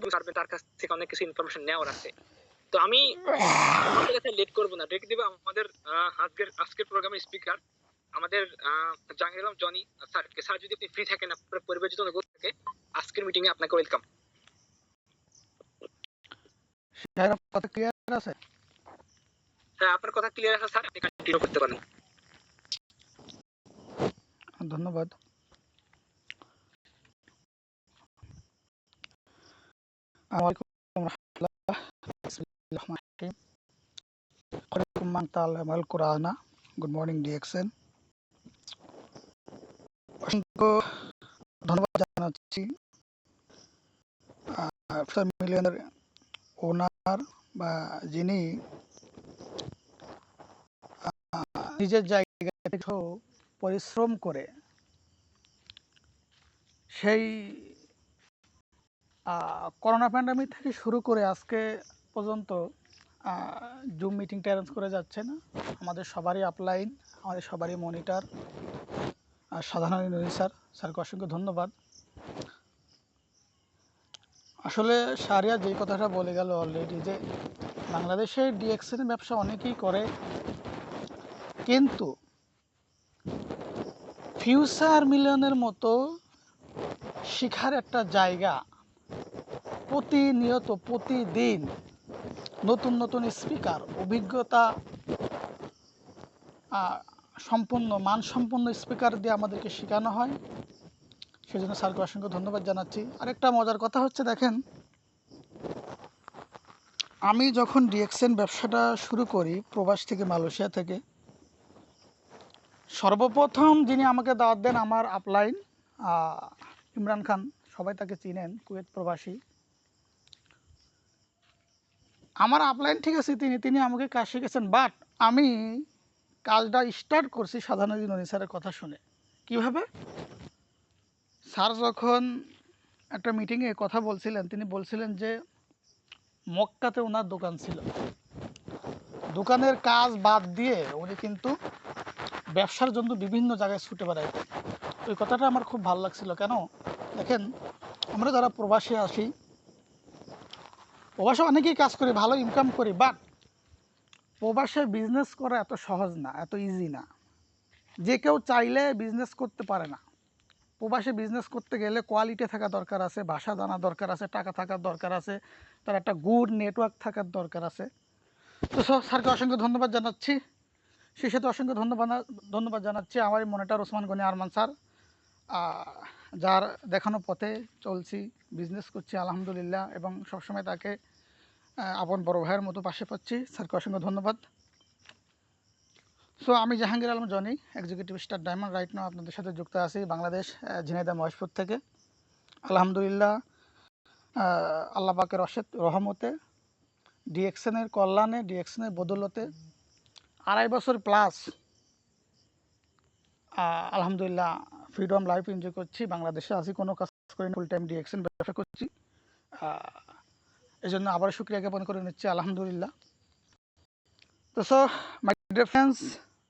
কথাগুলো ছাড়বেন, তার কাছ থেকে অনেক কিছু ইনফরমেশন নেওয়ার আছে। তো আমি আমাদের কাছে লেট করবো না, ডেকে দেবো আমাদের আজকের প্রোগ্রামের স্পিকার আমাদের জাহাঙ্গীর আলম জনি স্যারকে। স্যার যদি আপনি ফ্রি থাকেন, আপনার পরিবেশ যদি অনুকূল থাকে, আজকের মিটিং এ আপনাকে ওয়েলকাম। স্যার কথা ক্লিয়ার আছে? হ্যাঁ, আপনার কথা ক্লিয়ার আছে স্যার, আপনি কন্টিনিউ করতে পারেন। ধন্যবাদ। Good morning DXN. অসংখ্য ধন্যবাদ জানাচ্ছি মিলিয়নের ওনার বা যিনি নিজের জায়গা থেকে পরিশ্রম করে সেই করোনা প্যান্ডামিক থেকে শুরু করে আজকে পর্যন্ত জুম মিটিংটা অ্যারেঞ্জ করে যাচ্ছেন। আমাদের সবারই আপলাইন, আমাদের সবারই মনিটর সাধারণ স্যারকে অসংখ্য ধন্যবাদ। আসলে সারিয়া যেই কথাটা বলে গেল অলরেডি, যে বাংলাদেশের ডিএক্সএন ব্যবসা অনেকেই করে, কিন্তু ফিউচার মিলিয়নের মতো শিখার একটা জায়গা, প্রতিনিয়ত প্রতিদিন নতুন নতুন স্পিকার, অভিজ্ঞতা সম্পন্ন মানসম্পন্ন স্পিকার দিয়ে আমাদেরকে শেখানো হয়। সেজন্য স্যারকে অসংখ্য ধন্যবাদ জানাচ্ছি। আরেকটা মজার কথা হচ্ছে, দেখেন, আমি যখন ডিএক্সএন ব্যবসাটা শুরু করি প্রবাস থেকে, মালয়েশিয়া থেকে, সর্বপ্রথম যিনি আমাকে দাওয়াত দেন আমার আপলাইন ইমরান খান, সবাই তাকে চিনেন, কুয়েত প্রবাসী। আমার আপলাইন ঠিক আছে, তিনি আমাকে কাজ শিখেছেন, বাট আমি কাজটা স্টার্ট করছি সাধারণ স্যারের কথা শুনে। কিভাবে? স্যার যখন একটা মিটিংয়ে কথা বলছিলেন, তিনি বলছিলেন যে মক্কাতে ওনার দোকান ছিল, দোকানের কাজ বাদ দিয়ে উনি কিন্তু ব্যবসার জন্য বিভিন্ন জায়গায় ছুটে বেড়াইতেন। ওই কথাটা আমার খুব ভালো লাগছিল। কেন? দেখেন, আমরা যারা প্রবাসে আসি, প্রবাসে অনেকেই কাজ করি, ভালো ইনকাম করি, বাট প্রবাসে বিজনেস করা এত সহজ না, এত ইজি না। যে কেউ চাইলে বিজনেস করতে পারে না। প্রবাসে বিজনেস করতে গেলে কোয়ালিটি থাকা দরকার আছে, ভাষা জানা দরকার আছে, টাকা থাকার দরকার আছে, তার একটা গুড নেটওয়ার্ক থাকার দরকার আছে। তো স্যারকে অসংখ্য ধন্যবাদ জানাচ্ছি। সেই সাথে অসংখ্য ধন্যবাদ জানাচ্ছি আমার মনিটর ওসমান গনি আরমান স্যার, যার দেখানো পথে চলছি, বিজনেস করছি আলহামদুলিল্লাহ, এবং সবসময় তাকে আপন বড় ভাইয়ের মতো পাশে পাচ্ছি। স্যারকে অসংখ্য ধন্যবাদ। সো আমি Jahangir Alam Johnny, executive star diamond, right now আপনাদের সাথে যুক্ত আছি বাংলাদেশ, ঝিনাইদহ মহেশপুর থেকে। আলহামদুলিল্লাহ, আল্লাহ পাকের অশেষ রহমতে, ডিএক্সএনের কল্যাণে, ডিএক্সএনের বদৌলতে 2.5 বছর প্লাস আলহামদুলিল্লাহ ফ্রিডম লাইফ এনজয় করছি। বাংলাদেশে আছি, কোনো কাজ করি না, ফুল টাইম ডিএক্সএন ব্যবসা করছি। এই জন্য আবার শুক্রিয়া জ্ঞাপন করে নিচ্ছি আলহামদুলিল্লাহ। তো মাই ডিয়ার ফ্রেন্ডস,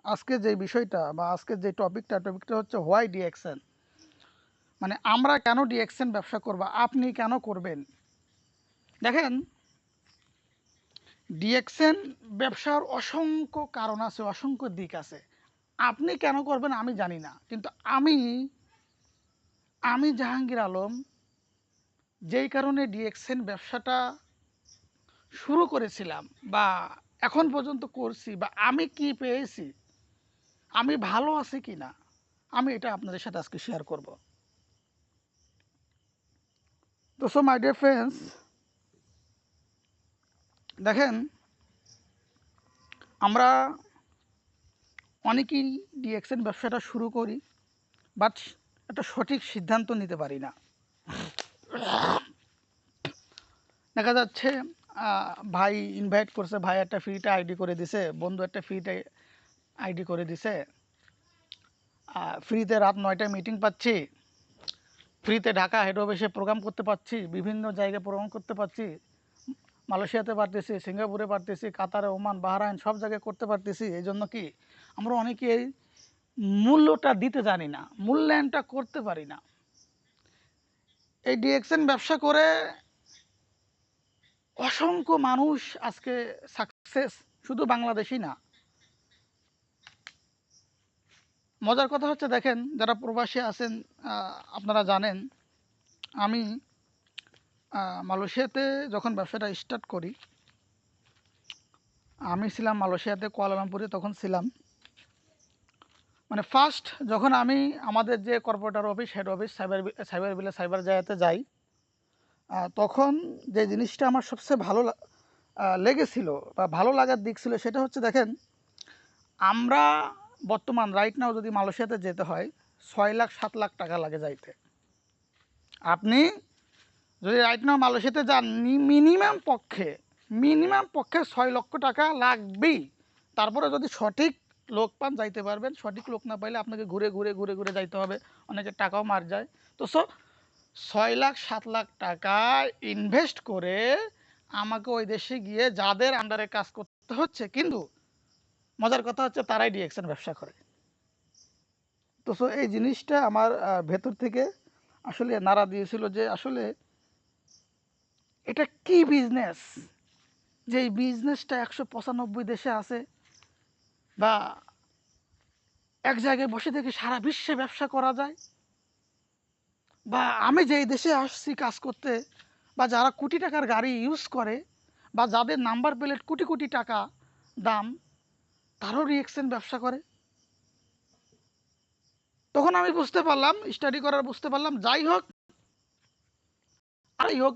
আজকে যে বিষয়টা বা আজকে যে টপিকটা হচ্ছে হোয়াই ডিএক্সএন, মানে আমরা কেন ডিএক্সএন ব্যবসা করব, আপনি কেন করবেন। দেখেন, ডিএক্সএন ব্যবসার অসংখ্য কারণ আছে, অসংখ্য দিক আছে। আপনি কেন করবেন আমি জানি না, কিন্তু আমি জাহাঙ্গীর আলম যেই কারণে ডিএক্সএন ব্যবসাটা শুরু করেছিলাম বা এখন পর্যন্ত করছি, বা আমি কি পেয়েছি, আমি ভালো আছি কি না, আমি এটা আপনাদের সাথে আজকে শেয়ার করব। তো মাই ডিয়ার ফ্রেন্ডস, দেখেন, আমরা অনেকেই ডিএক্সএন ব্যবসাটা শুরু করি, বাট একটা সঠিক সিদ্ধান্ত নিতে পারি না। দেখা যাচ্ছে ভাই ইনভাইট করছে, ভাই একটা ফ্রিতে আইডি করে দিছে, বন্ধু একটা ফ্রিতে আইডি করে দিছে, ফ্রিতে রাত 9টায় মিটিং পাচ্ছি, ফ্রিতে ঢাকা হেড অফিসে প্রোগ্রাম করতে পারছি, বিভিন্ন জায়গায় প্রোগ্রাম করতে পারছি, মালয়েশিয়াতে পারতেছি, সিঙ্গাপুরে পারতেছি, কাতারে, ওমান, বাহরাইন, সব জায়গায় করতে পারতেছি। এই জন্য কি আমরা অনেকেই মূল্যটা দিতে জানি না, মূল্যায়নটা করতে পারি না। এই ডিএক্সএন ব্যবসা করে অসংখ্য মানুষ আজকে সাকসেস, শুধু বাংলাদেশই না। মজার কথা হচ্ছে, দেখেন যারা প্রবাসী আছেন, আপনারা জানেন আমি মালয়েশিয়াতে যখন ব্যবসাটা স্টার্ট করি, আমি ছিলাম মালয়েশিয়াতে কুয়ালালামপুরে, তখন ছিলাম। মানে ফার্স্ট যখন আমি আমাদের যে corporator office, head office cyber জায়গাতে যাই, তখন যে জিনিসটা আমার সবচেয়ে ভালো লেগেছিল বা ভালো লাগার দিক ছিল, সেটা হচ্ছে দেখেন, আমরা বর্তমান রাইট নাও যদি মালয়েশিয়াতে যেতে হয় 6 লাখ 7 লাখ টাকা লাগে যাইতে। আপনি যদি রাইট নাও মালয়েশিয়াতে যান, মিনিমাম পক্ষে 6 লক্ষ টাকা লাগবেই। তারপরে যদি সঠিক লোক পান যাইতে পারবেন, সঠিক লোক না পাইলে আপনাকে ঘুরে ঘুরে ঘুরে ঘুরে যাইতে হবে, অনেকের টাকাও মার যায়। তো 6 লাখ 7 লাখ টাকা ইনভেস্ট করে আমাকে ওই দেশে গিয়ে যাদের আন্ডারে কাজ করতে হচ্ছে, কিন্তু মজার কথা হচ্ছে তারাই ডিএক্সএন ব্যবসা করে। তো এই জিনিসটা আমার ভেতর থেকে আসলে নাড়া দিয়েছিল যে আসলে এটা কি বিজনেস, যে এই বিজনেসটা 195 দেশে আছে, বা এক জায়গায় বসে থেকে সারা বিশ্বে ব্যবসা করা যায়। বা আমি যেই দেশে আসছি কাজ করতে, বা যারা কোটি টাকার গাড়ি ইউজ করে, বা যাদের নাম্বার প্লেট কোটি কোটি টাকা দাম, তারও রিএক্সেন ব্যবসা করে। তখন আমি বুঝতে পারলাম, স্টাডি করার বুঝতে পারলাম, যাই হোক আরই হোক,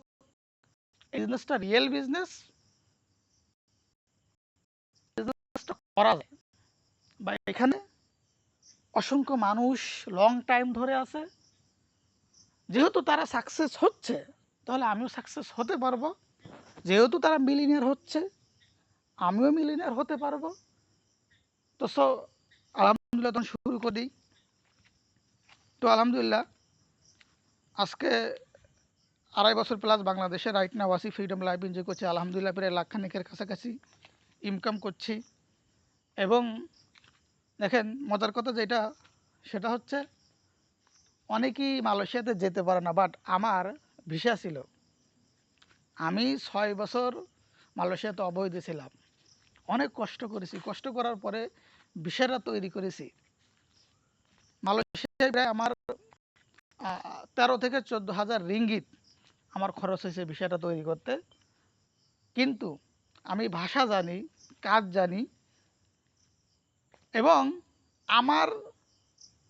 বিজনেসটা রিয়েল বিজনেস করা যায়। বা এখানে অসংখ্য মানুষ লং টাইম ধরে আছে, যেহেতু তারা সাকসেস হচ্ছে, তাহলে আমিও সাকসেস হতে পারবো। যেহেতু তারা মিলিনিয়ার হচ্ছে, আমিও মিলিনিয়ার হতে পারবো। তো আলহামদুলিল্লাহ, তখন শুরু করি। তো আলহামদুলিল্লাহ আজকে 2.5 বছর প্লাস বাংলাদেশে রাইট নাও আছি, ফ্রিডম লাইফ এনজয় করছি। আলহামদুলিল্লাহ প্রায় লাখখানিকের কাছাকাছি ইনকাম করছি। এবং দেখেন মজার কথা যেটা, সেটা হচ্ছে অনেকেই মালয়েশিয়াতে যেতে পারে না, বাট আমার ভিসা ছিল। আমি 6 বছর মালয়েশিয়াতে অবৈধ ছিলাম, অনেক কষ্ট করেছি, কষ্ট করার পরে ভিসাটা তৈরি করেছি। মালয়েশিয়ায় প্রায় আমার 13 থেকে 14,000 রিঙ্গিত আমার খরচ হয়েছে ভিসাটা তৈরি করতে। কিন্তু আমি ভাষা জানি, কাজ জানি, এবং আমার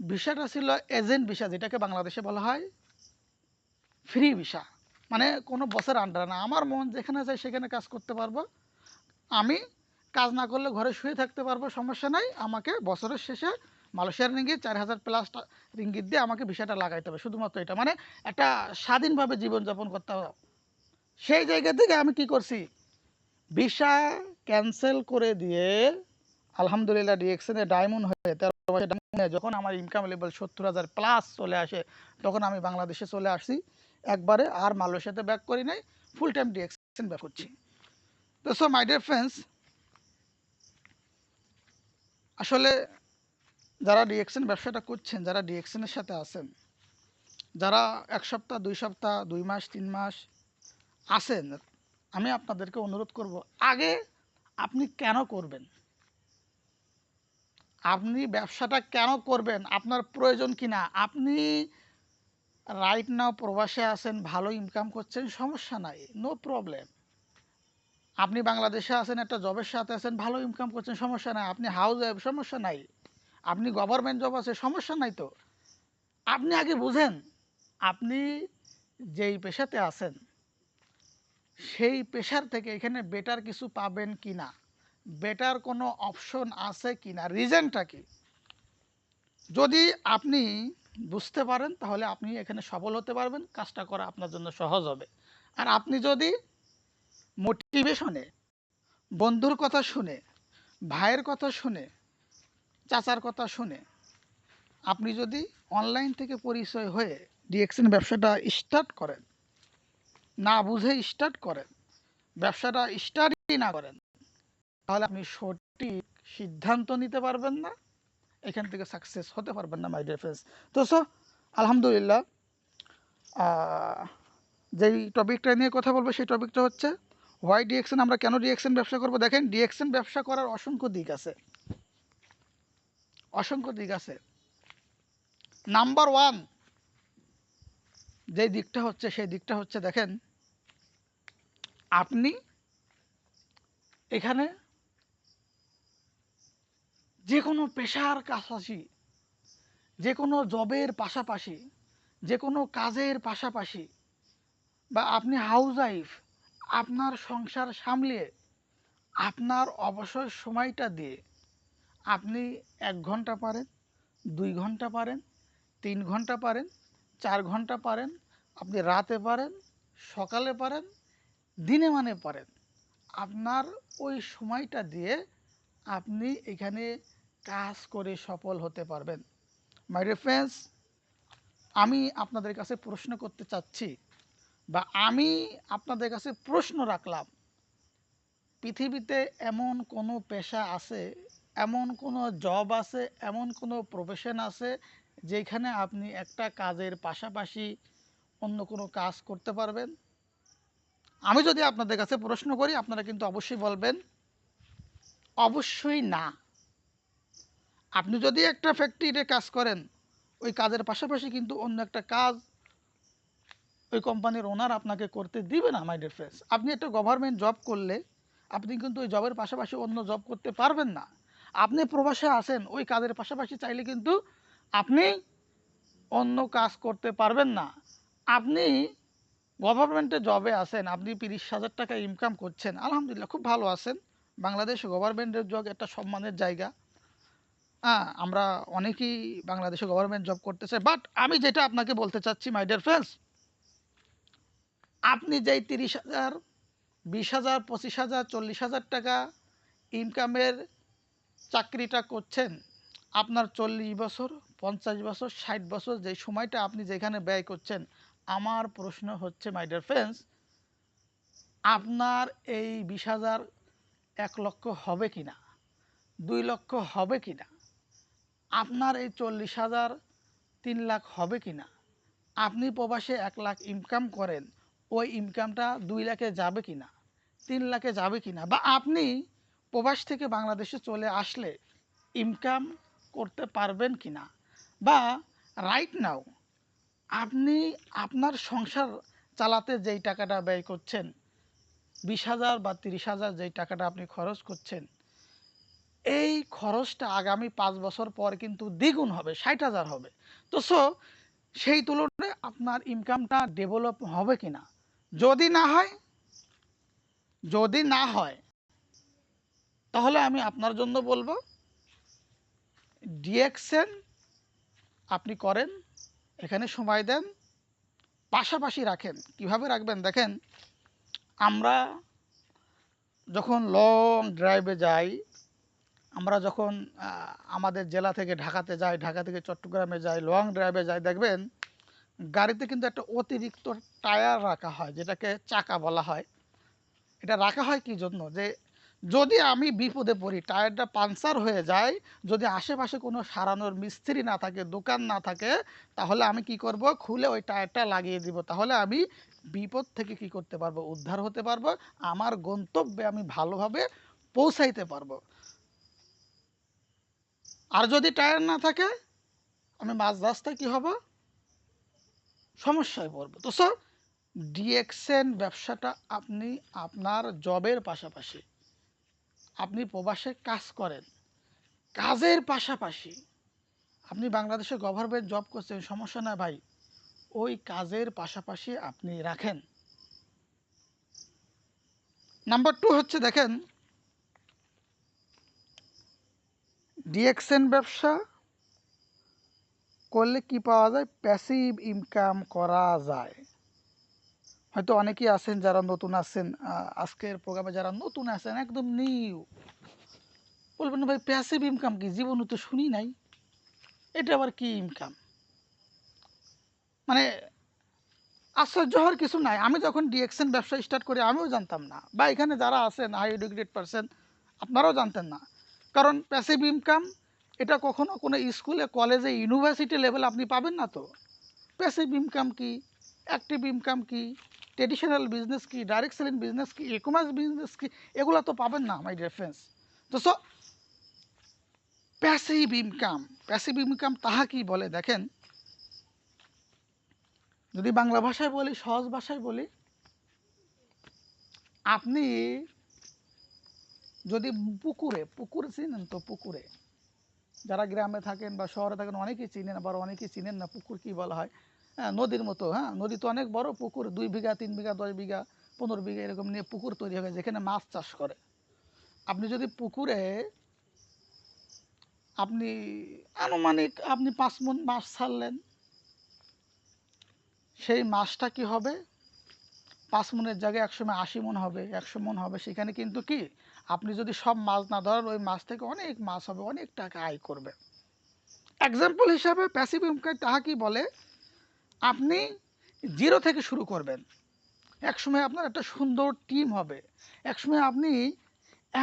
ভিসাটা ছিল এজেন্ট ভিসা, যেটাকে বাংলাদেশে বলা হয় ফ্রি ভিসা। মানে কোনো বসের আন্ডারে না, আমার মন যেখানে যায় সেখানে কাজ করতে পারবো। আমি কাজ না করলে ঘরে শুয়ে থাকতে পারবো, সমস্যা নাই। আমাকে বছরের শেষে মালয়েশিয়ার রিঙ্গিত 4,000 প্লাস রিঙ্গিত দিয়ে আমাকে ভিসাটা লাগাইতে হবে, শুধুমাত্র এটা। মানে একটা স্বাধীনভাবে জীবনযাপন করতে হবে। সেই জায়গা থেকে আমি কি করছি, ভিসা ক্যান্সেল করে দিয়ে আলহামদুলিল্লাহ ডিএক্সএনে ডায়মন্ড হয়ে 13 মাসে ডায়মন্ড, যখন আমার ইনকাম লেভেল 70,000 প্লাস চলে আসে, তখন আমি বাংলাদেশে চলে আসছি একবারে, আর মালয়েশিয়াতে ব্যাক করি নাই, ফুল টাইম ডিএক্সএন ব্যাক করছি। তো মাই ডিয়ার ফ্রেন্ডস, আসলে যারা ডিএক্সএন ব্যবসাটা করছেন, যারা ডিএক্সএনের সাথে আছেন, যারা 1 সপ্তাহ 2 সপ্তাহ 2 মাস 3 মাস আছেন, আমি আপনাদেরকে অনুরোধ করব, আগে আপনি কেন করবেন, আপনি ব্যবসাটা কেন করবেন, আপনার প্রয়োজন কিনা। আপনি রাইট নাও প্রবাসে আছেন, ভালো ইনকাম করছেন, সমস্যা নাই, নো প্রবলেম। আপনি বাংলাদেশে আছেন, একটা জবের সাথে আছেন, ভালো ইনকাম করছেন, সমস্যা নাই। আপনি হাউস ওয়াইফ, সমস্যা নাই। আপনি গভর্নমেন্ট জব আছে, সমস্যা নাই। তো আপনি আগে বুঝেন আপনি যেই পেশাতে আছেন, সেই পেশার থেকে এখানে বেটার কিছু পাবেন কি না, বেটার কোনো অপশন আছে কি না, রিজনটা কি। যদি আপনি বুঝতে পারেন, তাহলে আপনি এখানে সফল হতে পারবেন, কাজটা করা আপনার জন্য সহজ হবে। আর আপনি যদি মোটিভেশনে, বন্ধুর কথা শুনে, ভাইয়ের কথা শুনে, চাচার কথা শুনে, আপনি যদি অনলাইন থেকে পরিচয় হয়ে ডিএক্সএন ব্যবসাটা স্টার্ট করেন, না বুঝে স্টার্ট করেন, ব্যবসাটা স্টার্টই না করেন, তাহলে আপনি সঠিক সিদ্ধান্ত নিতে পারবেন না, এখান থেকে সাকসেস হতে পারবেন না, মাই ডিয়ার ফ্রেন্ডস। তো আলহামদুলিল্লাহ যেই টপিকটা নিয়ে কথা বলবো, সেই টপিকটা হচ্ছে হোয়াই ডিএক্সএন, আমরা কেন ডিএক্সএন ব্যবসা করব? দেখেন, ডিএক্সএন ব্যবসা করার অসংখ্য দিক আছে, অসংখ্য দিক আছে। নাম্বার ওয়ান যে দিকটা হচ্ছে, সেই দিকটা হচ্ছে দেখেন, আপনি এখানে যে কোনো পেশার কাছাকাছি, যে কোনো জবের পাশাপাশি, যে কোনো কাজের পাশাপাশি, বা আপনি হাউস ওয়াইফ, আপনার সংসার সামলিয়ে আপনার অবসর সময়টা দিয়ে আপনি 1 ঘন্টা পারেন, 2 ঘন্টা পারেন, 3 ঘন্টা পারেন, 4 ঘন্টা পারেন, আপনি রাতে পারেন, সকালে পারেন, দিনে মানে পারেন, আপনার ওই সময়টা দিয়ে আপনি এখানে কাজ করে সফল হতে পারবেন। মাই ডিয়ার ফ্রেন্ডস, আমি আপনাদের কাছে প্রশ্ন করতে চাচ্ছি, বা আমি আপনাদের কাছে প্রশ্ন রাখলাম, পৃথিবীতে এমন কোনো পেশা আছে, এমন কোনো জব আছে, এমন কোনো প্রফেশন আছে যেখানে আপনি একটা কাজের পাশাপাশি অন্য কোনো কাজ করতে পারবেন? আমি যদি আপনাদের কাছে প্রশ্ন করি, আপনারা কিন্তু অবশ্যই বলবেন অবশ্যই না। আপনি যদি একটা ফ্যাক্টরিতে কাজ করেন, ওই কাজের পাশাপাশি কিন্তু অন্য একটা কাজ ওই কোম্পানির ওনার আপনাকে করতে দিবে না। মাই ডিয়ার ফ্রেন্ডস, আপনি একটা গভর্নমেন্ট জব করলে আপনি কিন্তু ওই জবের পাশাপাশি অন্য জব করতে পারবেন না। আপনি প্রবাসে আছেন, ওই কাজের পাশাপাশি চাইলে কিন্তু আপনি অন্য কাজ করতে পারবেন না। আপনি গভর্নমেন্টে জবে আছেন, আপনি 30,000 টাকা ইনকাম করছেন, আলহামদুলিল্লাহ, খুব ভালো আছেন। বাংলাদেশ গভর্নমেন্টের জব একটা সম্মানের জায়গা। হ্যাঁ, আমরা অনেকেই বাংলাদেশে গভর্নমেন্ট জব করতেছে, বাট আমি যেটা আপনাকে বলতে চাচ্ছি মাই ডিয়ার ফ্রেন্ডস, আপনি যেই 30,000, 20,000, 25,000, 40,000 টাকা ইনকামের চাকরিটা করছেন, আপনার 40 বছর, 50 বছর, 60 বছর যে সময়টা আপনি যেখানে ব্যয় করছেন, আমার প্রশ্ন হচ্ছে মাই ডিয়ার ফ্রেন্ডস, আপনার এই 20,000 1 লক্ষ হবে কিনা, 2 লক্ষ হবে কিনা? আপনার এই 40,000 3 লাখ হবে কিনা? আপনি প্রবাসে 1 লাখ ইনকাম করেন, ওই ইনকামটা 2 লাখে যাবে কিনা, 3 লাখে যাবে কিনা? বা আপনি প্রবাস থেকে বাংলাদেশে চলে আসলে ইনকাম করতে পারবেন কিনা? বা রাইট নাও আপনি আপনার সংসার চালাতে যেই টাকাটা ব্যয় করছেন, 20,000 বা 30,000 যেই টাকাটা আপনি খরচ করছেন, এই খরচটা আগামী 5 বছর পর কিন্তু দ্বিগুণ হবে, 60,000 হবে। তো সেই তুলনায় আপনার ইনকামটা ডেভেলপ হবে কিনা? যদি না হয়, যদি না হয় তাহলে আমি আপনার জন্য বলবো ডিএক্সএন আপনি করেন, এখানে সময় দেন, পাশাপাশি রাখেন। কিভাবে রাখবেন দেখেন, আমরা যখন লং ড্রাইভে যাই, আমরা যখন আমাদের জেলা থেকে ঢাকাতে যাই, ঢাকা থেকে চট্টগ্রামে যাই, লং ড্রাইভে যাই, দেখবেন গাড়িতে কিন্তু একটা অতিরিক্ত টায়ার রাখা হয়, যেটাকে চাকা বলা হয়। এটা রাখা হয় কি জন্য? যে যদি আমি বিপদে পড়ি, টায়ারটা পাংচার হয়ে যায়, যদি আশেপাশে কোনো সারানোর মিস্ত্রি না থাকে, দোকান না থাকে, তাহলে আমি কি করব? খুলে ওই টায়ারটা লাগিয়ে দিব। তাহলে আমি বিপদ থেকে কি করতে পারবো? উদ্ধার হতে পারবো, আমার গন্তব্যে আমি ভালোভাবে পৌঁছাইতে পারবো। আর যদি টায়ার না থাকে, আমি মাঝ রাস্তায় কি হব? সমস্যায় পড়বো। তো ডিএক্সএন ব্যবসাটা আপনি আপনার জবের পাশাপাশি, আপনি প্রবাসে কাজ করেন, কাজের পাশাপাশি আপনি বাংলাদেশে গভর্নমেন্ট জব করছেন, সমস্যা না ভাই, ওই কাজের পাশাপাশি আপনি রাখেন। নাম্বার 2 হচ্ছে দেখেন, ডিএক্সএন ব্যবসা করলে কি পাওয়া যায়? প্যাসিভ ইনকাম করা যায়। হয়তো অনেকেই আছেন যারা নতুন আছেন, আজকের প্রোগ্রামে যারা নতুন আছেন, একদম নিউ, বলবেন ভাই প্যাসিভ ইনকাম কি? জীবনে তো শুনি নাই, এটা আবার কি ইনকাম? মানে আশ্চর্য হওয়ার কিছু নাই। আমি যখন ডিএক্সএন ব্যবসা স্টার্ট করি আমিও জানতাম না, বা এখানে যারা আছেন হাই এডুকেটেড পারসন আপনারাও জানতেন না। কারণ প্যাসিভ ইনকাম এটা কখনো কোনো স্কুলে, কলেজে, ইউনিভার্সিটি লেভেলে আপনি পাবেন না। তো প্যাসিভ ইনকাম কি, অ্যাক্টিভ ইনকাম কি, ট্রেডিশনাল বিজনেস কি, ডাইরেক্ট সেলিং বিজনেস কি, ই কমার্স বিজনেস কি, এগুলো তো পাবেন না মাই ডিয়ার ফ্রেন্ডস। তো so passive income, passive income তাহা কি বলে দেখেন, যদি বাংলা ভাষায় বলি, সহজ ভাষায় বলি, আপনি যদি পুকুরে, পুকুর চিনেন তো, পুকুরে যারা গ্রামে থাকেন বা শহরে থাকেন অনেকেই চিনেন, আবার অনেকেই চিনেন না পুকুর কি বলা হয়। হ্যাঁ, নদীর মতো, হ্যাঁ নদী তো অনেক বড়, পুকুর 2 বিঘা 3 বিঘা 10 বিঘা 15 বিঘা এরকম নিয়ে পুকুর তৈরি হয় যেখানে মাছ চাষ করে। আপনি যদি পুকুরে আপনি আনুমানিক আপনি 5 মণ মাছ ছাড়লেন, সেই মাছটা কি হবে, 5 মণের জায়গায় একসময় 80 মণ হবে, 100 মণ হবে। সেখানে কিন্তু কি আপনি যদি সব মাছ না ধরেন, ওই মাছ থেকে অনেক মাছ হবে, অনেক টাকা আয় করবে। এক্সাম্পল হিসাবে প্যাসিভ ইনকাম তাহা কি বলে, আপনি জিরো থেকে শুরু করবেন, একসময় আপনার একটা সুন্দর টিম হবে, একসময় আপনি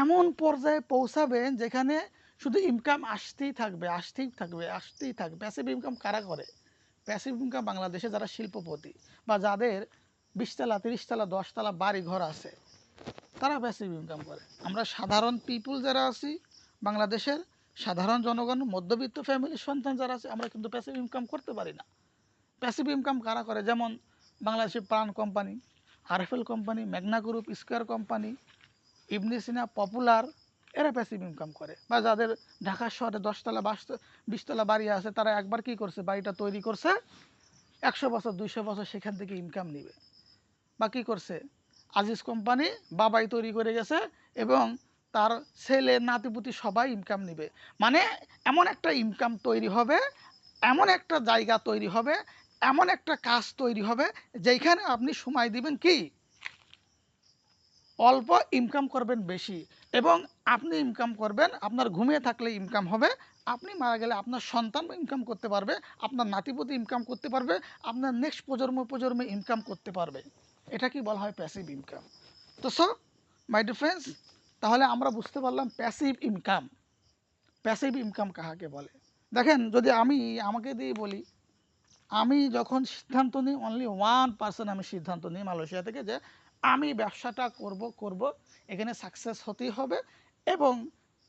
এমন পর্যায়ে পৌঁছাবেন যেখানে শুধু ইনকাম আসতেই থাকবে, আসতেই থাকবে, আসতেই থাকবে। প্যাসিভ ইনকাম কারা করে? প্যাসিভ ইনকাম বাংলাদেশে যারা শিল্পপতি বা যাদের 20 তলা 30 তলা 10 তলা বাড়ি ঘর আছে, তারা প্যাসিভ ইনকাম করে। আমরা সাধারণ পিপুল যারা আছি, বাংলাদেশের সাধারণ জনগণ, মধ্যবিত্ত ফ্যামিলির সন্তান যারা আছে, আমরা কিন্তু প্যাসিভ ইনকাম করতে পারি না। প্যাসিভ ইনকাম কারা করে? যেমন বাংলাদেশের প্রাণ কোম্পানি, আরএফএল কোম্পানি, মেঘনা গ্রুপ, স্কয়ার কোম্পানি, ইবনে সিনা, পপুলার, এরা প্যাসিভ ইনকাম করে। বা যাদের ঢাকা শহরে 10 তলা 20 তলা বাড়ি আছে, তারা একবার কি করছে, বাড়িটা তৈরি করছে, 100 বছর 200 বছর সেখান থেকে ইনকাম নিবে। বা কী করছে, আজিজ কোম্পানি বাবাই তৈরি করে গেছে এবং তার ছেলে নাতিপুতি সবাই ইনকাম নিবে। মানে এমন একটা ইনকাম তৈরি হবে, এমন একটা জায়গা তৈরি হবে, এমন একটা কাজ তৈরি হবে যেখানে আপনি সময় দিবেন কি, অল্প, ইনকাম করবেন বেশি। এবং আপনি ইনকাম করবেন, আপনার ঘুমিয়ে থাকলে ইনকাম হবে, আপনি মারা গেলে আপনার সন্তান ইনকাম করতে পারবে, আপনার নাতিপুতি ইনকাম করতে পারবে, আপনার নেক্সট প্রজন্মে ইনকাম করতে পারবে। এটা কি বলা হয়? Passive income. তো সো মাই ডিয়ার ফ্রেন্ডস, তাহলে আমরা বুঝতে পারলাম প্যাসিভ ইনকাম। প্যাসিভ ইনকাম কাহাকে বলে? দেখেন, যদি আমি আমাকে দিয়ে বলি, আমি যখন সিদ্ধান্ত নিই, অনলি 1% আমি সিদ্ধান্ত নিই মালয়েশিয়া থেকে যে আমি ব্যবসাটা করব, এখানে সাকসেস হতেই হবে। এবং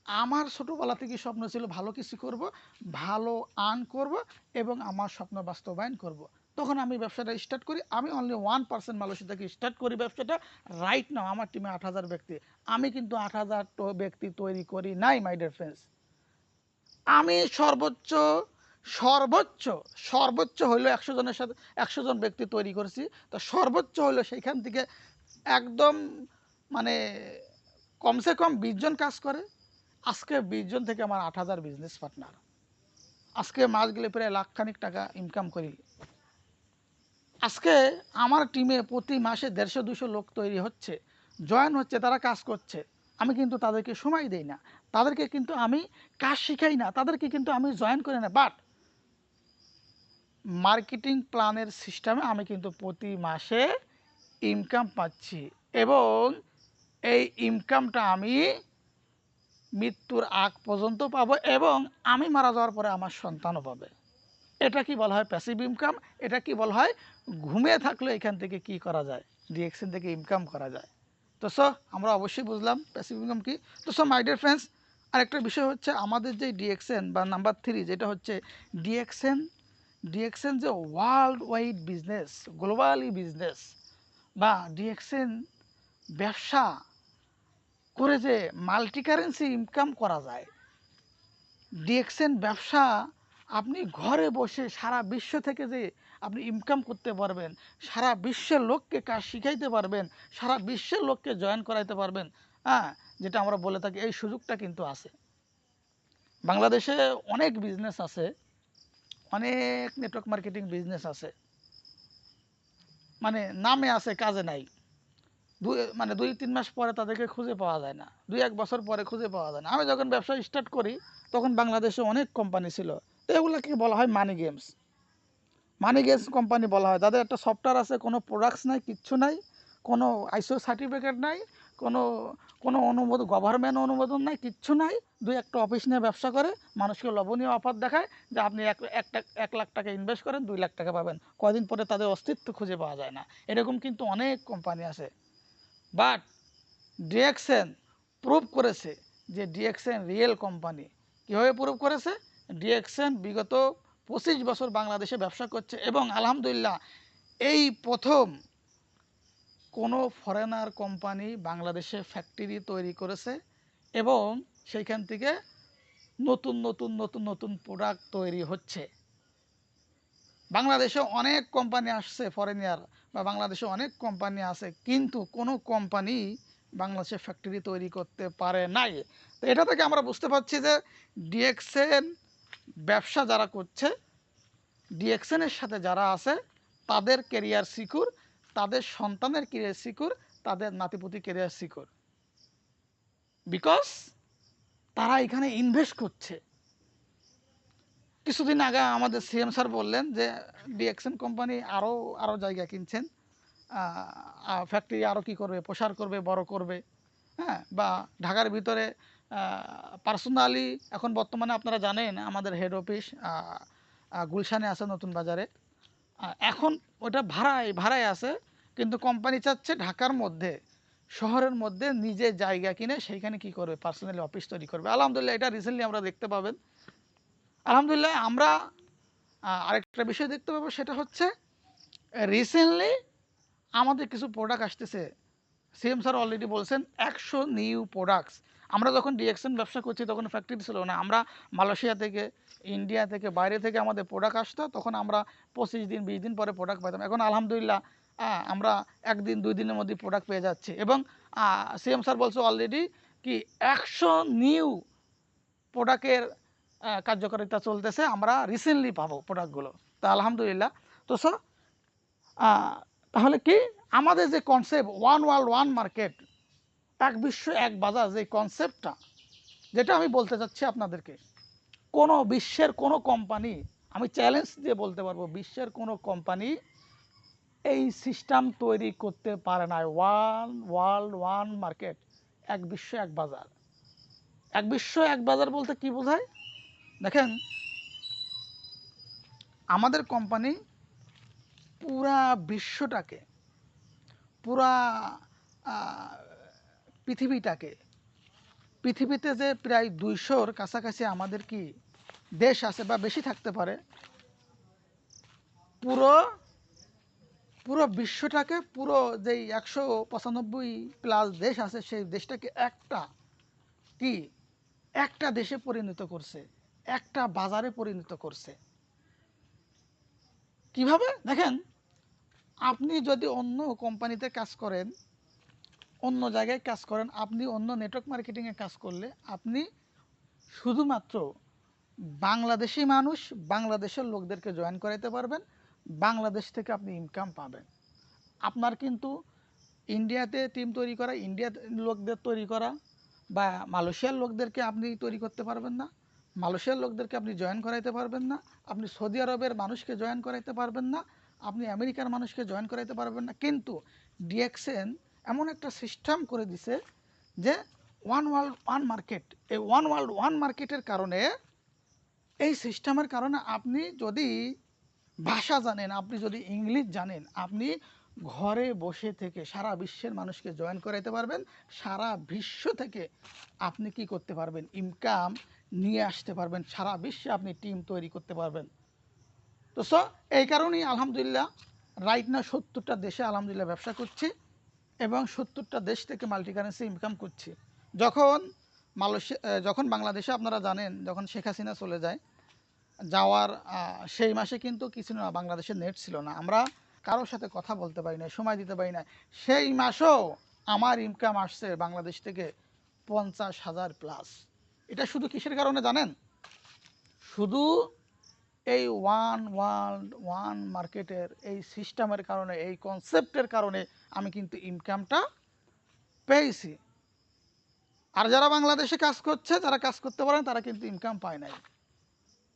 আমার ছোটোবেলা থেকে স্বপ্ন ছিল ভালো কিছু করব, ভালো আর্ন করব এবং আমার স্বপ্ন বাস্তবায়ন করব। তখন আমি ব্যবসাটা স্টার্ট করি। আমি অনলি 1% মালয়েশিয়া থেকে স্টার্ট করি ব্যবসাটা। রাইট নাও আমার টিমে 8,000 ব্যক্তি। আমি কিন্তু 8,000 ব্যক্তি তৈরি করি নাই মাই ডিয়ার ফ্রেন্ডস। আমি সর্বোচ্চ সর্বোচ্চ সর্বোচ্চ হইলো 100 জনের সাথে 100 জন ব্যক্তি তৈরি করেছি। তো সর্বোচ্চ হইলো সেইখান থেকে একদম মানে কমসে কম 20 জন কাজ করে। আজকে 20 জন থেকে আমার 8,000 বিজনেস পার্টনার। আজকে মাস গেলে প্রায় লাখখানিক টাকা ইনকাম করি। আজকে আমার টিমে প্রতি মাসে 150-200 লোক তৈরি হচ্ছে, জয়েন হচ্ছে, তারা কাজ করছে। আমি কিন্তু তাদেরকে সময় দেই না, তাদেরকে কিন্তু আমি কাজ শিখাই না, তাদেরকে কিন্তু আমি জয়েন করি না। বাট মার্কেটিং প্ল্যানের সিস্টেমে আমি কিন্তু প্রতি মাসে ইনকাম পাচ্ছি এবং এই ইনকামটা আমি মৃত্যুর আগ পর্যন্ত পাবো এবং আমি মারা যাওয়ার পরে আমার সন্তানও পাবে। এটা কি বলা হয়? Passive income. এটা কি বলা হয়? ঘুমিয়ে থাকলে এখান থেকে কি করা যায়, ডিএক্সএন থেকে ইনকাম করা যায়। তো সো আমরা অবশ্যই বুঝলাম প্যাসিভ ইনকাম কি। তো সো মাই ডিয়ার ফ্রেন্ডস, আরেকটা বিষয় হচ্ছে আমাদের যে ডিএক্সএন বা নাম্বার 3, যেটা হচ্ছে ডিএক্সএন। ডিএক্সএন যে world wide business, globally business, বা ডিএক্সএন ব্যবসা করে যে মাল্টি কারেন্সি ইনকাম করা যায়। ডিএক্সএন ব্যবসা আপনি ঘরে বসে সারা বিশ্ব থেকে যে আপনি ইনকাম করতে পারবেন, সারা বিশ্বের লোককে কাজ শিখাইতে পারবেন, সারা বিশ্বের লোককে জয়েন করাইতে পারবেন। হ্যাঁ, যেটা আমরা বলে থাকি, এই সুযোগটা কিন্তু আছে। বাংলাদেশে অনেক বিজনেস আছে, অনেক নেটওয়ার্ক মার্কেটিং বিজনেস আছে, মানে নামে আছে, কাজে নাই। মানে 2-3 মাস পরে তাদেরকে খুঁজে পাওয়া যায় না, 2-1 বছর পরে খুঁজে পাওয়া যায় না। আমি যখন ব্যবসা স্টার্ট করি তখন বাংলাদেশে অনেক কোম্পানি ছিল। তো এগুলোকে বলা হয় মানি গেমস। মানি গেমস কোম্পানি বলা হয়। তাদের একটা সফটওয়্যার আছে, কোনো প্রোডাক্টস নাই, কিচ্ছু নাই, কোনো আইসো সার্টিফিকেট নাই, কোনো কোনো অনুমোদন, গভর্নমেন্ট অনুমোদন নাই, কিচ্ছু নাই। দুই একটা অফিস নিয়ে ব্যবসা করে, মানুষকে লোভনীয় অফার দেখায় যে আপনি 1 লাখ টাকা ইনভেস্ট করেন 2 লাখ টাকা পাবেন। কয়দিন পরে তাদের অস্তিত্ব খুঁজে পাওয়া যায় না। এরকম কিন্তু অনেক কোম্পানি আছে। বাট ডিএক্সএন প্রুভ করেছে যে ডিএক্সএন রিয়েল কোম্পানি। কীভাবে প্রুভ করেছে? ডিএক্সএন বিগত 25 বছর বাংলাদেশে ব্যবসা করছে এবং আলহামদুলিল্লাহ এই প্রথম কোনো ফরেনার কোম্পানি বাংলাদেশে ফ্যাক্টরি তৈরি করেছে এবং সেইখান থেকে নতুন নতুন নতুন নতুন প্রোডাক্ট তৈরি হচ্ছে। বাংলাদেশে অনেক কোম্পানি আসছে ফরেনিয়ার, বা বাংলাদেশে অনেক কোম্পানি আছে, কিন্তু কোনো কোম্পানি বাংলাদেশে ফ্যাক্টরি তৈরি করতে পারে নাই। তো এটা থেকে আমরা বুঝতে পারছি যে ডিএক্সএন ব্যবসা যারা করছে, ডিএক্সএনের সাথে যারা আছে, তাদের কেরিয়ার সিকিউর, তাদের সন্তানের কেরিয়ার সিকিউর, তাদের নাতিপুতি কেরিয়ার সিকিউর, বিকজ তারা এখানে ইনভেস্ট করছে। কিছুদিন আগে আমাদের সিএম স্যার বললেন যে ডিএক্সএন কোম্পানি আরও জায়গা কিনছেন, ফ্যাক্টরি আরও কী করবে, প্রসার করবে, বড় করবে। হ্যাঁ, বা ঢাকার ভিতরে পার্সোনালি এখন বর্তমানে আপনারা জানেন আমাদের হেড অফিস গুলশানে আছে, নতুন বাজারে। এখন ওটা ভাড়ায় আছে, কিন্তু কোম্পানি চাচ্ছে ঢাকার মধ্যে, শহরের মধ্যে নিজে জায়গা কিনে সেইখানে কি করবে, পার্সোনালি অফিস তৈরি করবে। আলহামদুলিল্লাহ এটা রিসেন্টলি আমরা দেখতে পাবেন। আলহামদুলিল্লাহ আমরা আরেকটা বিষয় দেখতে পাবো, সেটা হচ্ছে রিসেন্টলি আমাদের কিছু প্রোডাক্ট আসতেছে। সিএম স্যার অলরেডি বলছেন 100 নিউ প্রোডাক্টস। আমরা যখন ডিএক্সএন ব্যবসা করছি তখন ফ্যাক্টরি ছিল না, আমরা মালয়েশিয়া থেকে, ইন্ডিয়া থেকে, বাইরে থেকে আমাদের প্রোডাক্ট আসতো, তখন আমরা 25 দিন 20 দিন পরে প্রোডাক্ট পেতাম। এখন আলহামদুলিল্লাহ আমরা 1 দিন 2 দিনের মধ্যে প্রোডাক্ট পেয়ে যাচ্ছি। এবং সিএম স্যার বলছে অলরেডি কি 100 নিউ প্রোডাক্টের কার্যকারিতা চলতেছে, আমরা রিসেন্টলি পাবো প্রোডাক্টগুলো। তা আলহামদুলিল্লাহ। তো স্যার তাহলে কি আমাদের যে concept one world one market, এক বিশ্ব এক বাজার, যে কনসেপ্টটা, যেটা আমি বলতে চাচ্ছি আপনাদেরকে, কোনো বিশ্বের কোনো কোম্পানি, আমি চ্যালেঞ্জ দিয়ে বলতে পারবো, বিশ্বের কোনো কোম্পানি এই সিস্টেম তৈরি করতে পারে না। ওয়ান ওয়ার্ল্ড ওয়ান মার্কেট, এক বিশ্ব এক বাজার। এক বিশ্ব এক বাজার বলতে কি বোঝায়? দেখেন, আমাদের কোম্পানি পুরা বিশ্বটাকে, পুরা পৃথিবীতে যে প্রায় 200-র কাছাকাছি আমাদের কি দেশ আছে, বা বেশি থাকতে পারে, পুরো বিশ্বটাকে, পুরো যেই 195+ দেশ আছে, সেই দেশটাকে একটা দেশে পরিণত করছে, একটা বাজারে পরিণত করছে। কিভাবে? দেখেন, আপনি যদি অন্য কোম্পানিতে কাজ করেন, অন্য জায়গায় কাজ করেন, আপনি অন্য নেটওয়ার্ক মার্কেটিংয়ে কাজ করলে, আপনি শুধুমাত্র বাংলাদেশি মানুষ, বাংলাদেশের লোকদেরকে জয়েন করাইতে পারবেন, বাংলাদেশ থেকে আপনি ইনকাম পাবেন। আপনার কিন্তু ইন্ডিয়াতে টিম তৈরি করা, ইন্ডিয়ার লোকদের তৈরি করা, বা মালয়েশিয়ার লোকদেরকে আপনি তৈরি করতে পারবেন না, মালয়েশিয়ার লোকদেরকে আপনি জয়েন করাইতে পারবেন না, আপনি সৌদি আরবের মানুষকে জয়েন করাইতে পারবেন না, আপনি আমেরিকার মানুষকে জয়েন করাইতে পারবেন না। কিন্তু ডিএক্সএন এমন একটা সিস্টেম করে দিছে যে ওয়ান ওয়ার্ল্ড ওয়ান মার্কেট। এই ওয়ান ওয়ার্ল্ড ওয়ান মার্কেটের কারণে, এই সিস্টেমের কারণে, আপনি যদি ভাষা জানেন, আপনি যদি ইংলিশ জানেন, আপনি ঘরে বসে থেকে সারা বিশ্বের মানুষকে জয়েন করাইতে পারবেন। সারা বিশ্ব থেকে আপনি কি করতে পারবেন, ইনকাম নিয়ে আসতে পারবেন, সারা বিশ্বে আপনি টিম তৈরি করতে পারবেন। তো এই কারণেই আলহামদুলিল্লাহ রাইট না 70টা দেশে আলহামদুলিল্লাহ ব্যবসা করছি, এবং 70টা দেশ থেকে মাল্টি কারেন্সি ইনকাম করছি। যখন বাংলাদেশে আপনারা জানেন, যখন শেখ হাসিনা চলে যায়, যাওয়ার সেই মাসে কিন্তু কিছু না, বাংলাদেশের নেট ছিল না, আমরা কারোর সাথে কথা বলতে পারি না, সময় দিতে পারি না। সেই মাসেও আমার ইনকাম আসছে বাংলাদেশ থেকে 50,000+। এটা শুধু কিসের কারণে জানেন? শুধু এই ওয়ান ওয়ার্ল্ড ওয়ান মার্কেটের এই সিস্টেমের কারণে, এই কনসেপ্টের কারণে আমি কিন্তু ইনকামটা পেয়েছি। আর যারা বাংলাদেশে কাজ করছে, যারা কাজ করতে পারেন, তারা কিন্তু ইনকাম পায় নাই।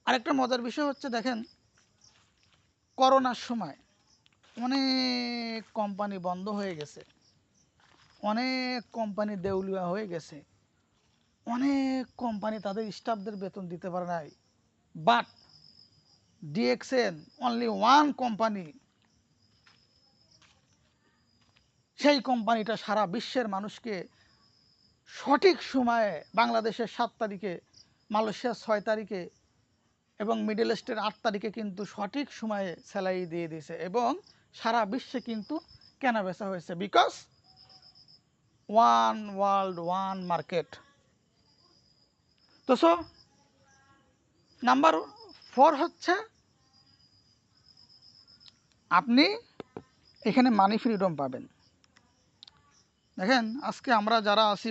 আরেকটা মজার বিষয় হচ্ছে, দেখেন, করোনার সময় অনেক কোম্পানি বন্ধ হয়ে গেছে, অনেক কোম্পানি দেউলিয়া হয়ে গেছে, অনেক কোম্পানি তাদের স্টাফদের বেতন দিতে পারে নাই, but DXN only one company, সেই কোম্পানিটা সারা বিশ্বের মানুষকে সঠিক সময়ে, বাংলাদেশের 7 তারিখে, মালয়েশিয়ার 6 তারিখে এবং মিডল ইস্টের 8 তারিখে কিন্তু সঠিক সময়ে স্যালারি দিয়ে দিয়েছে এবং সারা বিশ্বে কিন্তু কেনা বেচা হয়েছে, because one world one market. তো সো নাম্বার 4 হচ্ছে আপনি এখানে মানি ফ্রিডম পাবেন। দেখেন আজকে আমরা যারা আছি,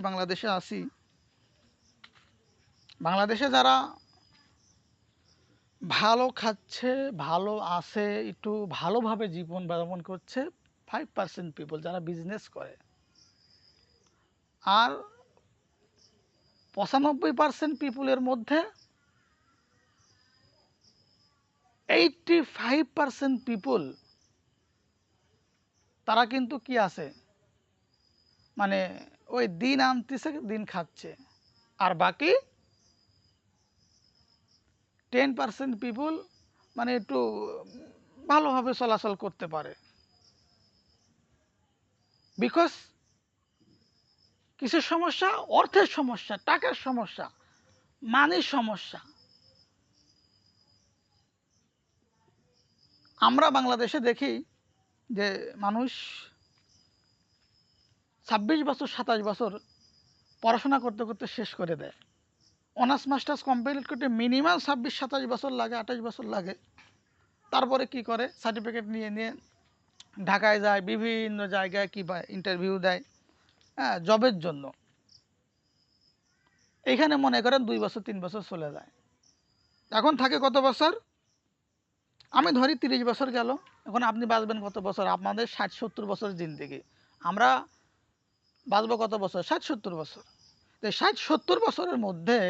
বাংলাদেশে যারা ভালো খাচ্ছে, ভালো আছে, একটু ভালোভাবে জীবন যাপন করছে 5% পিপল যারা বিজনেস করে, আর 95% পিপুলের মধ্যে 85% পিপুল তারা কিন্তু কি আছে, মানে ওই দিন আনতেছে দিন খাচ্ছে, আর বাকি 10% পিপুল মানে একটু ভালোভাবে চলাচল করতে পারে, বিকজ কিসের সমস্যা, অর্থের সমস্যা, টাকার সমস্যা, মানের সমস্যা। আমরা বাংলাদেশে দেখি যে মানুষ 26 বছর 27 বছর পড়াশোনা করতে করতে শেষ করে দেয়, অনার্স মাস্টার্স কমপ্লিট করতে মিনিমাম 26-27 বছর লাগে, 28 বছর লাগে। তারপরে কি করে, সার্টিফিকেট নিয়ে নিয়ে ঢাকায় যায়, বিভিন্ন জায়গায় কি পায়, ইন্টারভিউ দেয়, হ্যাঁ, জবের জন্য। এখানে মনে করেন 2 বছর 3 বছর চলে যায়, এখন থাকে কত বছর, আমি ধরি 30 বছর গেল। এখন আপনি বাঁচবেন কত বছর, আপনাদের 60-70 বছর জিন্দেগি, আমরা বাঁচবো কত বছর, 60-70 বছর। তো 60-70 বছরের মধ্যে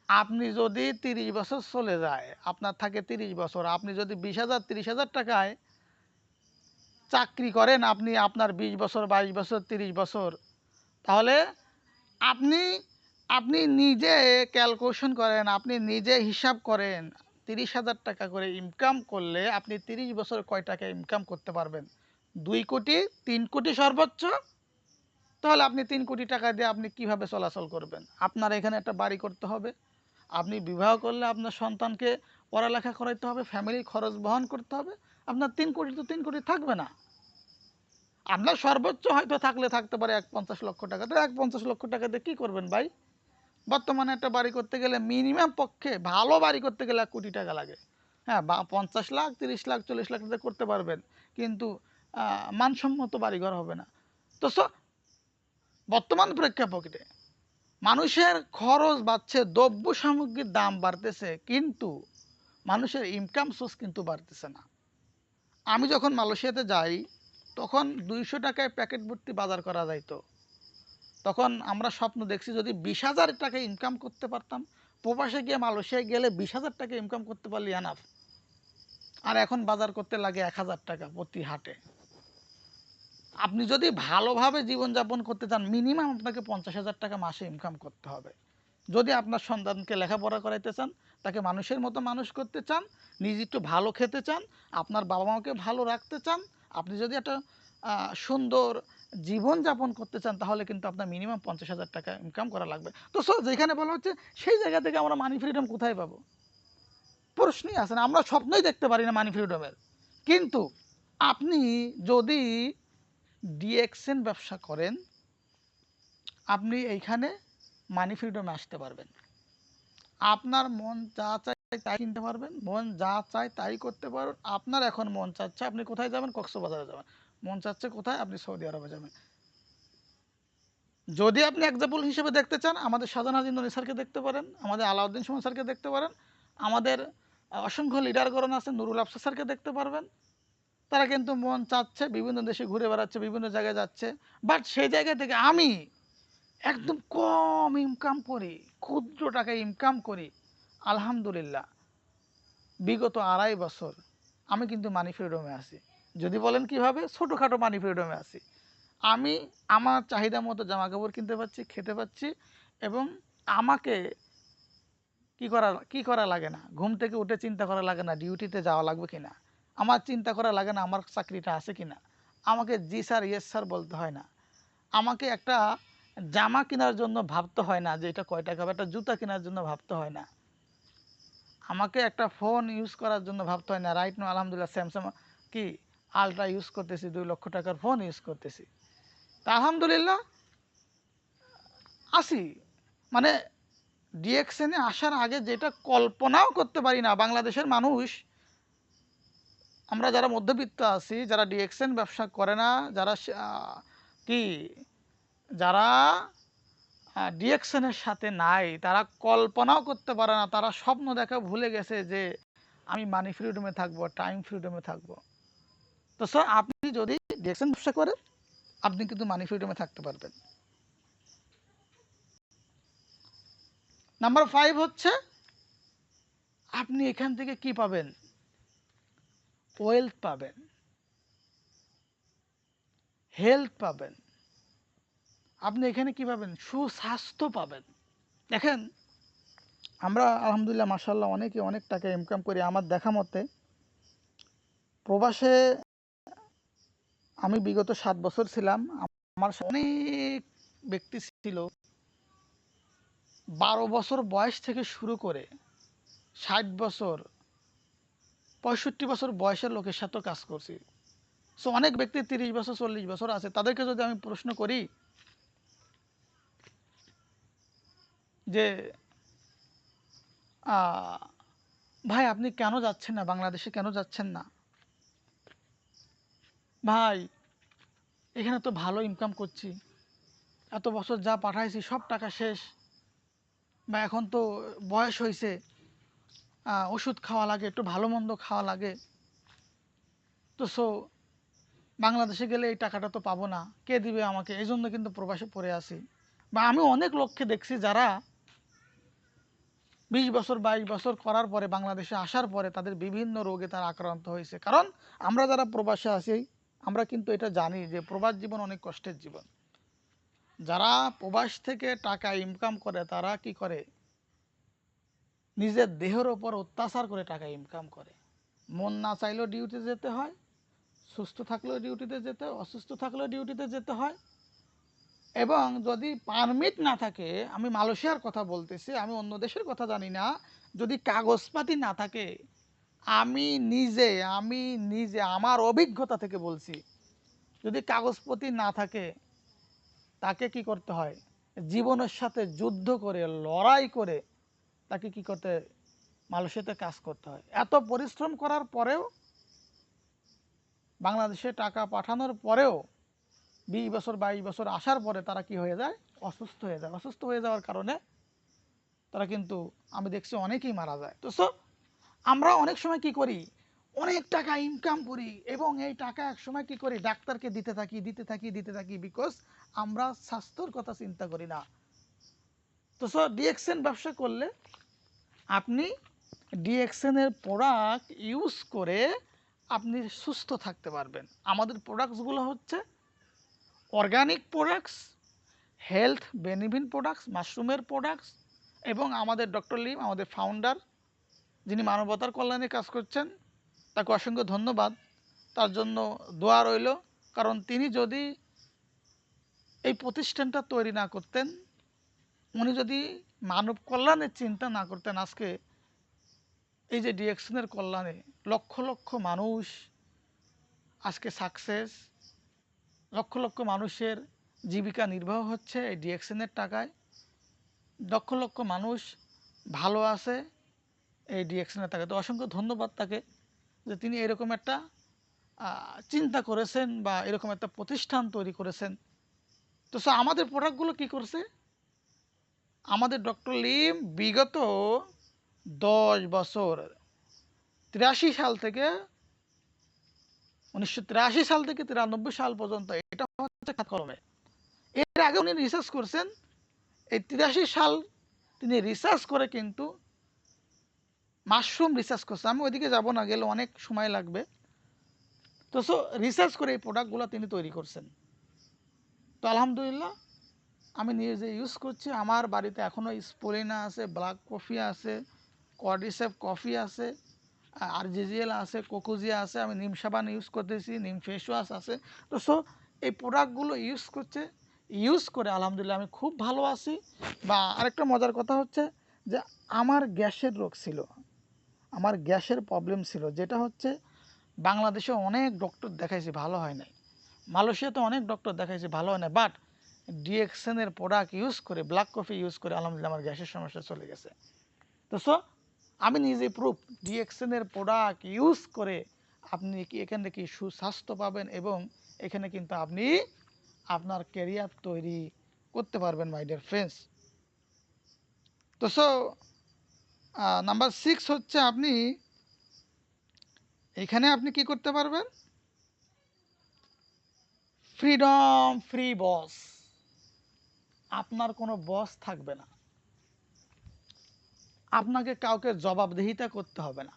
আপনি যদি 30 বছর চলে যায়, আপনার থাকে 30 বছর, আপনি যদি 20,000 30,000 টাকায় চাকরি করেন, আপনি আপনার 20 বছর 22 বছর 30 বছর, তাহলে আপনি আপনি নিজে ক্যালকুলেশন করেন, আপনি নিজে হিসাব করেন, 30,000 টাকা করে ইনকাম করলে আপনি 30 বছর কয় টাকা ইনকাম করতে পারবেন, 2 কোটি 3 কোটি সর্বোচ্চ। তাহলে আপনি 3 কোটি টাকা দিয়ে আপনি কিভাবে চলাচল করবেন, আপনার এখানে একটা বাড়ি করতে হবে, আপনি বিবাহ করলে আপনার সন্তানকে পড়ালেখা করাইতে হবে, ফ্যামিলির খরচ বহন করতে হবে, আপনার 3 কোটি তো 3 কোটি থাকবে না। আপনার সর্বোচ্চ হয়তো থাকলে থাকতে পারে 150 লক্ষ টাকা, তো 150 লক্ষ টাকা দিয়ে কী করবেন ভাই? বর্তমানে একটা বাড়ি করতে গেলে মিনিমাম পক্ষে ভালো বাড়ি করতে গেলে 1 কোটি টাকা লাগে। হ্যাঁ, 50 লাখ 30 লাখ 40 লাখ টাকা করতে পারবেন, কিন্তু মানসম্মত বাড়িঘর হবে না। তো বর্তমান প্রেক্ষাপটে মানুষের খরচ বাড়ছে, দ্রব্য সামগ্রীর দাম বাড়তেছে, কিন্তু মানুষের ইনকাম সোর্স কিন্তু বাড়তেছে না। আমি যখন মালয়েশিয়াতে যাই তখন 200 টাকায় প্যাকেট ভর্তি বাজার করা যাইতো। তখন আমরা স্বপ্ন দেখছি যদি 20,000 টাকা ইনকাম করতে পারতাম, প্রবাসে গিয়ে মালয়েশিয়ায় গেলে 20,000 টাকা ইনকাম করতে পারলে এনাফ। আর এখন বাজার করতে লাগে 1,000 টাকা প্রতি হাটে। আপনি যদি ভালোভাবে জীবনযাপন করতে চান, মিনিমাম আপনাকে 50,000 টাকা মাসে ইনকাম করতে হবে। যদি আপনার সন্তানকে লেখাপড়া করাইতে চান, তাকে মানুষের মতো মানুষ করতে চান, নিজে একটু ভালো খেতে চান, আপনার বাবা মাকে ভালো রাখতে চান, আপনি যদি একটা সুন্দর জীবনযাপন করতে চান, তাহলে কিন্তু আপনার মিনিমাম 50,000 টাকা ইনকাম করা লাগবে। তো যেখানে বলা হচ্ছে সেই জায়গা থেকে আমরা মানি ফ্রিডম কোথায় পাবো? প্রশ্নই আসে না, আমরা স্বপ্নই দেখতে পারি না মানি ফ্রিডমের। কিন্তু আপনি যদি ডিএক্সএন ব্যবসা করেন, আপনি এইখানে মানি ফ্রিডমে আসতে পারবেন। আপনার মন যা চায় তাই কিনতে পারবেন, মন যা চায় তাই করতে পারবেন। আপনার এখন মন চাচ্ছে আপনি কোথায় যাবেন, কক্সবাজারে যাবেন, মন চাচ্ছে কোথায়, আপনি সৌদি আরবে যাবেন। যদি আপনি এক্সাম্পল হিসেবে দেখতে চান, আমাদের শাহজাহান হাজি ননী স্যারকে দেখতে পারেন, আমাদের আলাউদ্দিন সুমন স্যারকে দেখতে পারেন, আমাদের অসংখ্য লিডারগণ আছে, নুরুল আফসার স্যারকে দেখতে পারবেন। তারা কিন্তু মন চাচ্ছে বিভিন্ন দেশে ঘুরে বেড়াচ্ছে, বিভিন্ন জায়গায় যাচ্ছে, বাট সেই জায়গা থেকে আমি একদম কম ইনকাম করি, ক্ষুদ্র টাকায় ইনকাম করি, আলহামদুলিল্লাহ বিগত 2.5 বছর আমি কিন্তু মানি ফ্রিডমে আছি। যদি বলেন কিভাবে, ছোটোখাটো মানি ফ্রিডমে আছি। আমি আমার চাহিদা মতো জামা কাপড় কিনতে পারছি, খেতে পাচ্ছি, এবং আমাকে কি করা লাগে না, ঘুম থেকে উঠে চিন্তা করা লাগে না ডিউটিতে যাওয়া লাগবে কিনা, আমার চিন্তা করা লাগে না আমার চাকরিটা আছে কিনা, আমাকে জি স্যার ইয়েস স্যার বলতে হয় না, আমাকে একটা জামা কেনার জন্য ভাবতে হয় না যে এটা কয় টাকা হবে, একটা জুতা কেনার জন্য ভাবতে হয় না, আমাকে একটা ফোন ইউজ করার জন্য ভাবতে হয় না। রাইট নো আলহামদুলিল্লাহ স্যামসাং কি আলট্রা ইউজ করতেছি, 2 লক্ষ টাকার ফোন ইউজ করতেছি। তা আলহামদুলিল্লাহ আসি, মানে ডিএক্সএনে আসার আগে যেটা কল্পনাও করতে পারি না, বাংলাদেশের মানুষ আমরা যারা মধ্যবিত্ত আছি, যারা ডিএক্সএন ব্যবসা করে না, যারা কি যারা ডিএক্সএনের সাথে নাই, তারা কল্পনাও করতে পারে না, তারা স্বপ্ন দেখা ভুলে গেছে যে আমি মানি ফ্রিডমে থাকবো, টাইম ফ্রিডমে থাকবো। তো স্যার আপনি যদি ডিএক্সএন ব্যবসা করেন আপনি কিন্তু মানি ফ্রিডমে থাকতে পারবেন। নাম্বার 5 হচ্ছে আপনি এখান থেকে কি পাবেন? ওয়েলথ পাবেন, হেলথ পাবেন। আপনি এখানে কি পাবেন? সুস্বাস্থ্য পাবেন। দেখেন আমরা আলহামদুলিল্লাহ মাশাআল্লাহ অনেকে অনেক টাকা ইনকাম করি। আমার দেখা মতে প্রবাসে আমি বিগত 7 বছর ছিলাম। আমার অনেক ব্যক্তি ছিল 12 বছর বয়স থেকে শুরু করে 60 বছর 65 বছর বয়সের লোকের সাথেও কাজ করছি। সো অনেক ব্যক্তি 30 বছর 40 বছর আছে, তাদেরকে যদি আমি প্রশ্ন করি যে ভাই আপনি কেন যাচ্ছেন না, বাংলাদেশে কেন যাচ্ছেন না? ভাই এখানে তো ভালো ইনকাম করছি, এত বছর যা পাঠাইছি সব টাকা শেষ, বা এখন তো বয়স হয়েছে, ওষুধ খাওয়া লাগে, একটু ভালো মন্দ খাওয়া লাগে, তো বাংলাদেশে গেলে এই টাকাটা তো পাবো না, কে দিবে আমাকে, এই জন্য কিন্তু প্রবাসে পড়ে আছি। বা আমি অনেক লোককে দেখছি যারা 20 বছর 22 বছর করার পরে বাংলাদেশে আসার পরে তাদের বিভিন্ন রোগে তারা আক্রান্ত হয়েছে। কারণ আমরা যারা প্রবাসে আছি আমরা কিন্তু এটা জানি যে প্রবাস জীবন অনেক কষ্টের জীবন। যারা প্রবাস থেকে টাকা ইনকাম করে তারা কি করে? নিজের দেহের ওপর অত্যাচার করে টাকা ইনকাম করে। মন না চাইলেও ডিউটিতে যেতে হয়, সুস্থ থাকলেও ডিউটিতে যেতে হয়, অসুস্থ থাকলেও ডিউটিতে যেতে হয়। এবং যদি পারমিট না থাকে, আমি মালয়েশিয়ার কথা বলতেছি, আমি অন্য দেশের কথা জানি না, যদি কাগজপাতি না থাকে, আমি নিজে আমার অভিজ্ঞতা থেকে বলছি, যদি কাগজপত্র না থাকে তাকে কি করতে হয়? জীবনের সাথে যুদ্ধ করে লড়াই করে তাকে কি করতে, মালয়েশিয়াতে কাজ করতে হয়। এত পরিশ্রম করার পরেও, বাংলাদেশে টাকা পাঠানোর পরেও 20 বছর 22 বছর আসার পরে তারা কি হয়ে যায়? অসুস্থ হয়ে যায়। অসুস্থ হয়ে যাওয়ার কারণে তারা কিন্তু আমি দেখছি অনেকেই মারা যায়। তো আমরা অনেক সময় কি করি? অনেক টাকা ইনকাম করি এবং এই টাকা এক সময় কি করি? ডাক্তারকে দিতে থাকি বিকজ আমরা স্বাস্থ্যর কথা চিন্তা করি না। তো ডিএক্সএন ব্যবসা করলে আপনি ডিএক্সএনের প্রোডাক্ট ইউজ করে আপনি সুস্থ থাকতে পারবেন। আমাদের প্রোডাক্টসগুলো হচ্ছে organic products, health benefit products, মাশরুমের প্রোডাক্টস, এবং আমাদের ডক্টর লিম আমাদের ফাউন্ডার, যিনি মানবতার কল্যাণে কাজ করছেন, তাকে অসংখ্য ধন্যবাদ, তার জন্য দোয়া রইল। কারণ তিনি যদি এই প্রতিষ্ঠানটা তৈরি না করতেন, উনি যদি মানব কল্যাণের চিন্তা না করতেন, আজকে এই যে ডিএক্সএনের কল্যাণে লক্ষ লক্ষ মানুষ আজকে সাকসেস, লক্ষ লক্ষ মানুষের জীবিকা নির্বাহ হচ্ছে এই ডিএক্সএনের টাকায়, লক্ষ লক্ষ মানুষ ভালো আছে এই ডিএক্সএনের টাকায়। তো অসংখ্য ধন্যবাদ তাকে যে তিনি এরকম একটা চিন্তা করেছেন বা এরকম একটা প্রতিষ্ঠান তৈরি করেছেন। তো আমাদের প্রোডাক্টগুলো কি করছে? আমাদের ডক্টর লিম বিগত 10 বছর 83 সাল থেকে 1983 সাল থেকে 93 সাল পর্যন্ত এটা হচ্ছে খাতা কলমে। এর আগে উনি রিসার্চ করছেন, এই 83 সাল তিনি রিসার্চ করে কিন্তু মাশরুম রিসার্চ করছে। আমি ওইদিকে যাব না, গেলে অনেক সময় লাগবে। তো রিসার্চ করে এই প্রোডাক্টগুলো তিনি তৈরি করছেন। তো আলহামদুলিল্লাহ আমি নিজে ইউজ করছি। আমার বাড়িতে এখনও স্পোলিনা আছে, ব্ল্যাক কফি আছে, কর্ডিসেপ কফি আছে, আরজিজিএল আছে, কোকোজিয়া আছে, আমি নিম সাবান ইউজ করতেছি, নিম ফেস ওয়াশ আছে। তো সো এই প্রোডাক্টগুলো ইউজ করে আলহামদুলিল্লাহ আমি খুব ভালো আছি। বা আরেকটা মজার কথা হচ্ছে যে আমার গ্যাসের রোগ ছিল, আমার গ্যাসের প্রবলেম ছিল, যেটা হচ্ছে বাংলাদেশে অনেক ডক্টর দেখাইছি, ভালো হয় নাই। মালয়েশিয়াতে অনেক ডক্টর দেখাইছি, ভালো হয় না। বাট ডিএক্সএনের প্রোডাক্ট ইউজ করে, ব্ল্যাক কফি ইউজ করে আলহামদুলিল্লাহ আমার গ্যাসের সমস্যা চলে গেছে। তো সো আমি নিজে প্রুফ, ডিএক্সএনের প্রোডাক্ট ইউজ করে আপনি কি এখান থেকে সুস্বাস্থ্য পাবেন এবং এখানে কিন্তু আপনি আপনার ক্যারিয়ার তৈরি করতে পারবেন মাই ডিয়ার ফ্রেন্ডস। তো সো নাম্বার 6 হচ্ছে আপনি এখানে আপনি কি করতে পারবেন, ফ্রিডম ফ্রি বস। আপনার কোনো বস থাকবে না, আপনাকে কাউকে জবাবদিহিতা করতে হবে না,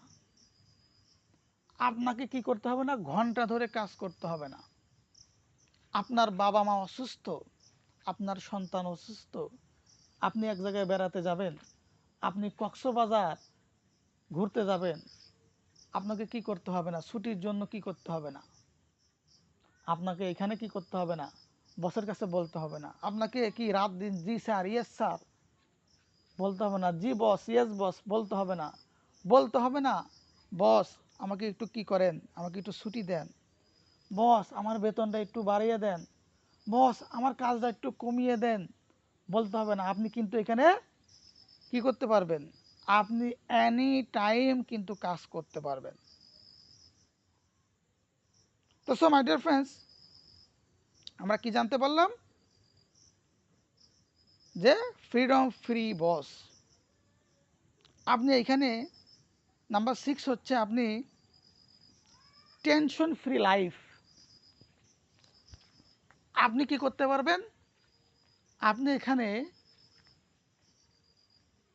আপনাকে কি করতে হবে না, ঘন্টা ধরে কাজ করতে হবে না। আপনার বাবা মা অসুস্থ, আপনার সন্তান অসুস্থ, আপনি এক জায়গায় বেড়াতে যাবেন, আপনি কক্সবাজার ঘুরতে যাবেন, আপনাকে কি করতে হবে না, ছুটির জন্য কি করতে হবে না, আপনাকে এখানে কি করতে হবে না, বসের কাছে বলতে হবে না, আপনাকে কি রাত দিন জি স্যার ইয়েস স্যার বলতে হবে না, জি বস ইয়েস বস বলতে হবে না, বলতে হবে না বস আমাকে একটু কি করেন, আমাকে একটু ছুটি দেন, বস আমার বেতনটা একটু বাড়িয়ে দেন, বস আমার কাজটা একটু কমিয়ে দেন, বলতে হবে না। আপনি কিন্তু এখানে কি করতে পারবেন, আপনি এনি টাইম কিন্তু কাজ করতে পারবেন। তো সো মাই ডিয়ার ফ্রেন্ডস, আমরা কি জানতে পারলাম যে ফ্রিডম ফ্রি বস। আপনি এখানে নাম্বার 6 হচ্ছে আপনি টেনশন ফ্রি লাইফ। আপনি কি করতে পারবেন, আপনি এখানে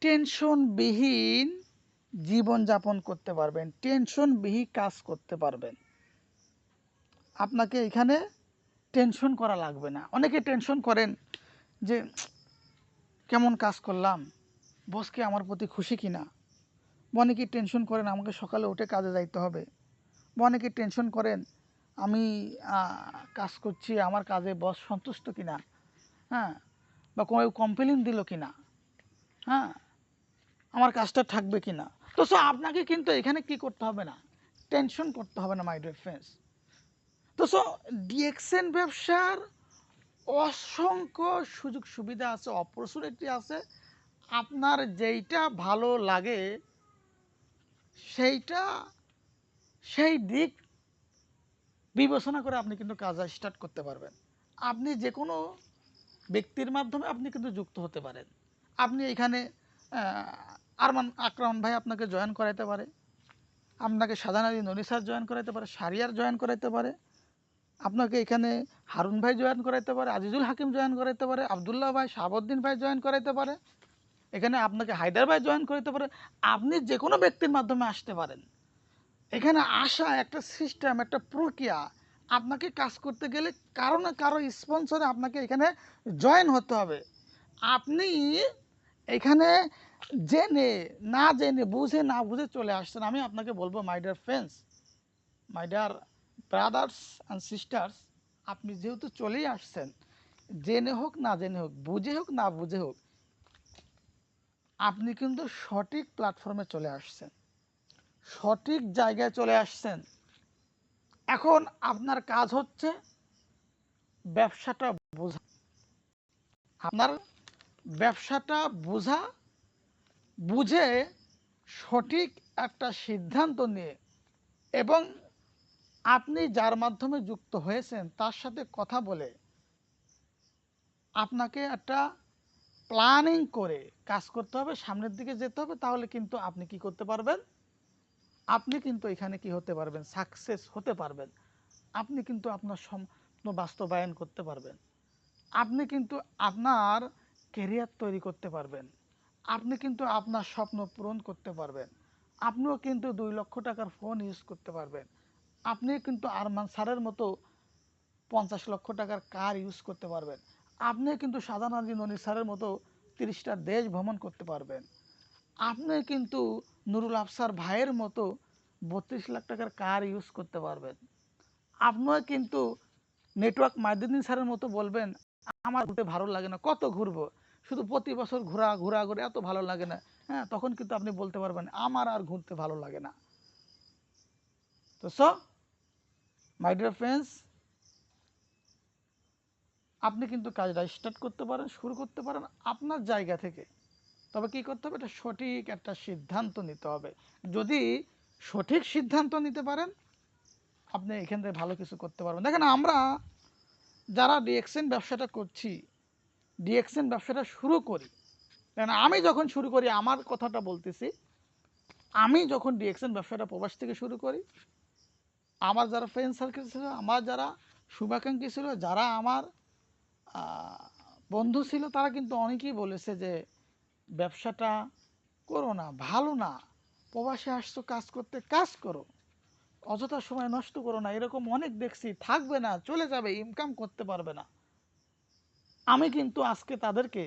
টেনশনবিহীন জীবনযাপন করতে পারবেন, টেনশনবিহীন কাজ করতে পারবেন। আপনাকে এখানে টেনশন করা লাগবে না। অনেকে টেনশন করেন যে কেমন কাজ করলাম, বস কি আমার প্রতি খুশি কিনা, বা অনেকে টেনশন করেন আমাকে সকালে উঠে কাজে যাইতে হবে, বা অনেকে টেনশন করেন আমি কাজ করছি আমার কাজে বস সন্তুষ্ট কিনা, হ্যাঁ, বা কোনো কমপ্লেন দিল কিনা, হ্যাঁ, আমার কাজটা থাকবে কিনা। তো সো আপনাকে কিন্তু এখানে কি করতে হবে না, টেনশন করতে হবে না মাই ডিয়ার ফ্রেন্ডস। তো সো ডিএক্সএন ব্যবসার অসংখ্য সুযোগ সুবিধা আছে, অপরচুনিটি আছে। আপনার যেইটা ভালো লাগে সেইটা, সেই দিক বিবেচনা করে আপনি কিন্তু কাজ স্টার্ট করতে পারবেন। আপনি যে কোনো ব্যক্তির মাধ্যমে আপনি কিন্তু যুক্ত হতে পারেন। আপনি এখানে আরমান আকরাম ভাই আপনাকে জয়েন করাইতে পারে, আপনাকে শাহজাহান আলী ননী স্যার জয়েন করাইতে পারে, শারিয়ার জয়েন করাইতে পারে, আপনাকে এখানে হারুন ভাই জয়েন করাইতে পারে, আজিজুল হাকিম জয়েন করাইতে পারে, আবদুল্লাহ ভাই, শাহাবুদ্দিন ভাই জয়েন করাইতে পারে, এখানে আপনাকে হায়দার ভাই জয়েন করাইতে পারে। আপনি যে কোনো ব্যক্তির মাধ্যমে আসতে পারেন। এখানে আসা একটা সিস্টেম, একটা প্রক্রিয়া। আপনাকে কাজ করতে গেলে কারো না কারো স্পন্সরে আপনাকে এখানে জয়েন হতে হবে। আপনি এখানে জেনে না জেনে, বুঝে না বুঝে চলে আসছেন। আমি আপনাকে বলবো my dear friends, my dear brothers and sisters, আপনি যেহেতু চলেই আসছেন, জেনে হোক না জেনে হোক, বুঝে হোক না বুঝে হোক, আপনি কিন্তু সঠিক প্ল্যাটফর্মে চলে আসছেন, সঠিক জায়গায় চলে আসছেন। এখন আপনার কাজ হচ্ছে ব্যবসাটা বোঝা, আপনার ব্যবসাটা বোঝা, বুঝে সঠিক একটা সিদ্ধান্ত নিয়ে, এবং আপনি যার মাধ্যমে যুক্ত হয়েছেন তার সাথে কথা বলে আপনাকে একটা প্ল্যানিং করে কাজ করতে হবে, সামনের দিকে যেতে হবে। তাহলে কিন্তু আপনি কি করতে পারবেন, আপনি কিন্তু এখানে কি হতে পারবেন, সাকসেস হতে পারবেন। আপনি কিন্তু আপনার স্বপ্ন বাস্তবায়ন করতে পারবেন, আপনি কিন্তু আপনার ক্যারিয়ার তৈরি করতে পারবেন, আপনি কিন্তু আপনার স্বপ্ন পূরণ করতে পারবেন, আপনিও কিন্তু 2 লক্ষ টাকার ফোন ইউজ করতে পারবেন, আপনি কিন্তু আরমান স্যারের মতো 50 লক্ষ টাকার কার ইউজ করতে পারবেন। আপনি কিন্তু শাহজাহান ননী স্যারের মতো 30টা দেশ ভ্রমণ করতে পারবেন। আপনি কিন্তু নুরুল আফসার ভাইয়ের মতো 32 লাখ টাকার কার ইউজ করতে পারবেন। আপনিও কিন্তু নেটওয়ার্ক মাইদুদ্দিন স্যারের মতো বলবেন আমার ঘুরতে ভালো লাগে না, কত ঘুরবো, শুধু প্রতি বছর ঘোরা ঘোরা ঘুরে এত ভালো লাগে না। হ্যাঁ, তখন কিন্তু আপনি বলতে পারবেন আমার আর ঘুরতে ভালো লাগে না। তো মাই ডিয়ার ফ্রেন্ডস, আপনি কিন্তু কাজটা স্টার্ট করতে পারেন, শুরু করতে পারেন আপনার জায়গা থেকে। তবে কি করতে হবে, এটা সঠিক একটা সিদ্ধান্ত নিতে হবে। যদি সঠিক সিদ্ধান্ত নিতে পারেন আপনি এখান থেকে ভালো কিছু করতে পারবেন। দেখেন, আমরা যারা ডিএক্সএন ব্যবসাটা করছি, ডিএক্সএন ব্যবসাটা শুরু করি, কারণ আমি যখন শুরু করি আমার কথাটা বলতেছি, আমি যখন ডিএক্সএন ব্যবসাটা প্রবাস থেকে শুরু করি, আমার যারা ফ্রেন্ড সার্কেল ছিল, আমার যারা শুভাকাঙ্ক্ষী ছিল, যারা আমার বন্ধু ছিল, তারা কিন্তু অনেকেই বলেছে যে ব্যবসাটা করো না, ভালো না, প্রবাসে আসছো কাজ করতে, কাজ করো, অযথা সময় নষ্ট করো না, এরকম অনেক দেখছি, থাকবে না, চলে যাবে, ইনকাম করতে পারবে না। আমি কিন্তু আজকে তাদেরকে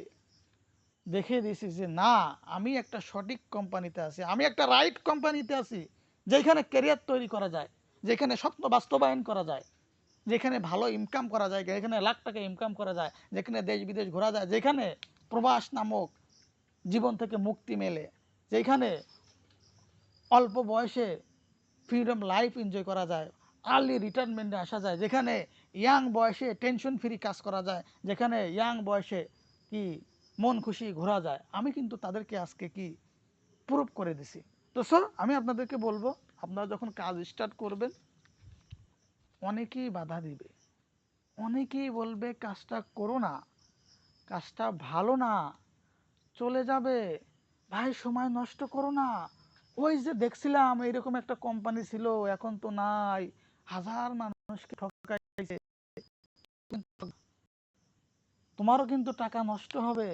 দেখিয়ে দিয়েছি যে না, আমি একটা সঠিক কোম্পানিতে আছি, আমি একটা রাইট কোম্পানিতে আছি, যেখানে ক্যারিয়ার তৈরি করা যায়, যেখানে স্বপ্ন বাস্তবায়ন করা যায়, যেখানে ভালো ইনকাম করা যায়, যেখানে লাখ টাকা ইনকাম করা যায়, যেখানে দেশ বিদেশ ঘোরা যায়, যেখানে প্রবাস নামক জীবন থেকে মুক্তি মেলে, যেখানে অল্প বয়সে ফ্রিডম লাইফ এনজয় করা যায়, আর্লি রিটায়ারমেন্টে আসা যায়, যেখানে ইয়াং বয়সে টেনশন ফ্রি কাজ করা যায়, যেখানে ইয়াং বয়সে কি মন খুশি ঘোরা যায়, আমি কিন্তু তাদেরকে আজকে কি প্রুভ করে দিছি। তো স্যার, আমি আপনাদেরকে বলবো, আপনারা যখন কাজ স্টার্ট করবেন অনেকেই বাধা দিবে, অনেকেই বলবে কাজটা করো না, কাজটা ভালো না, চলে যাবে, ভাই সময় নষ্ট করো না, ওই যে দেখছিলাম এইরকম একটা কোম্পানি ছিল, এখন তো নাই, হাজার মানুষকে ঠকাইছে, তোমারও কিন্তু টাকা নষ্ট হবে।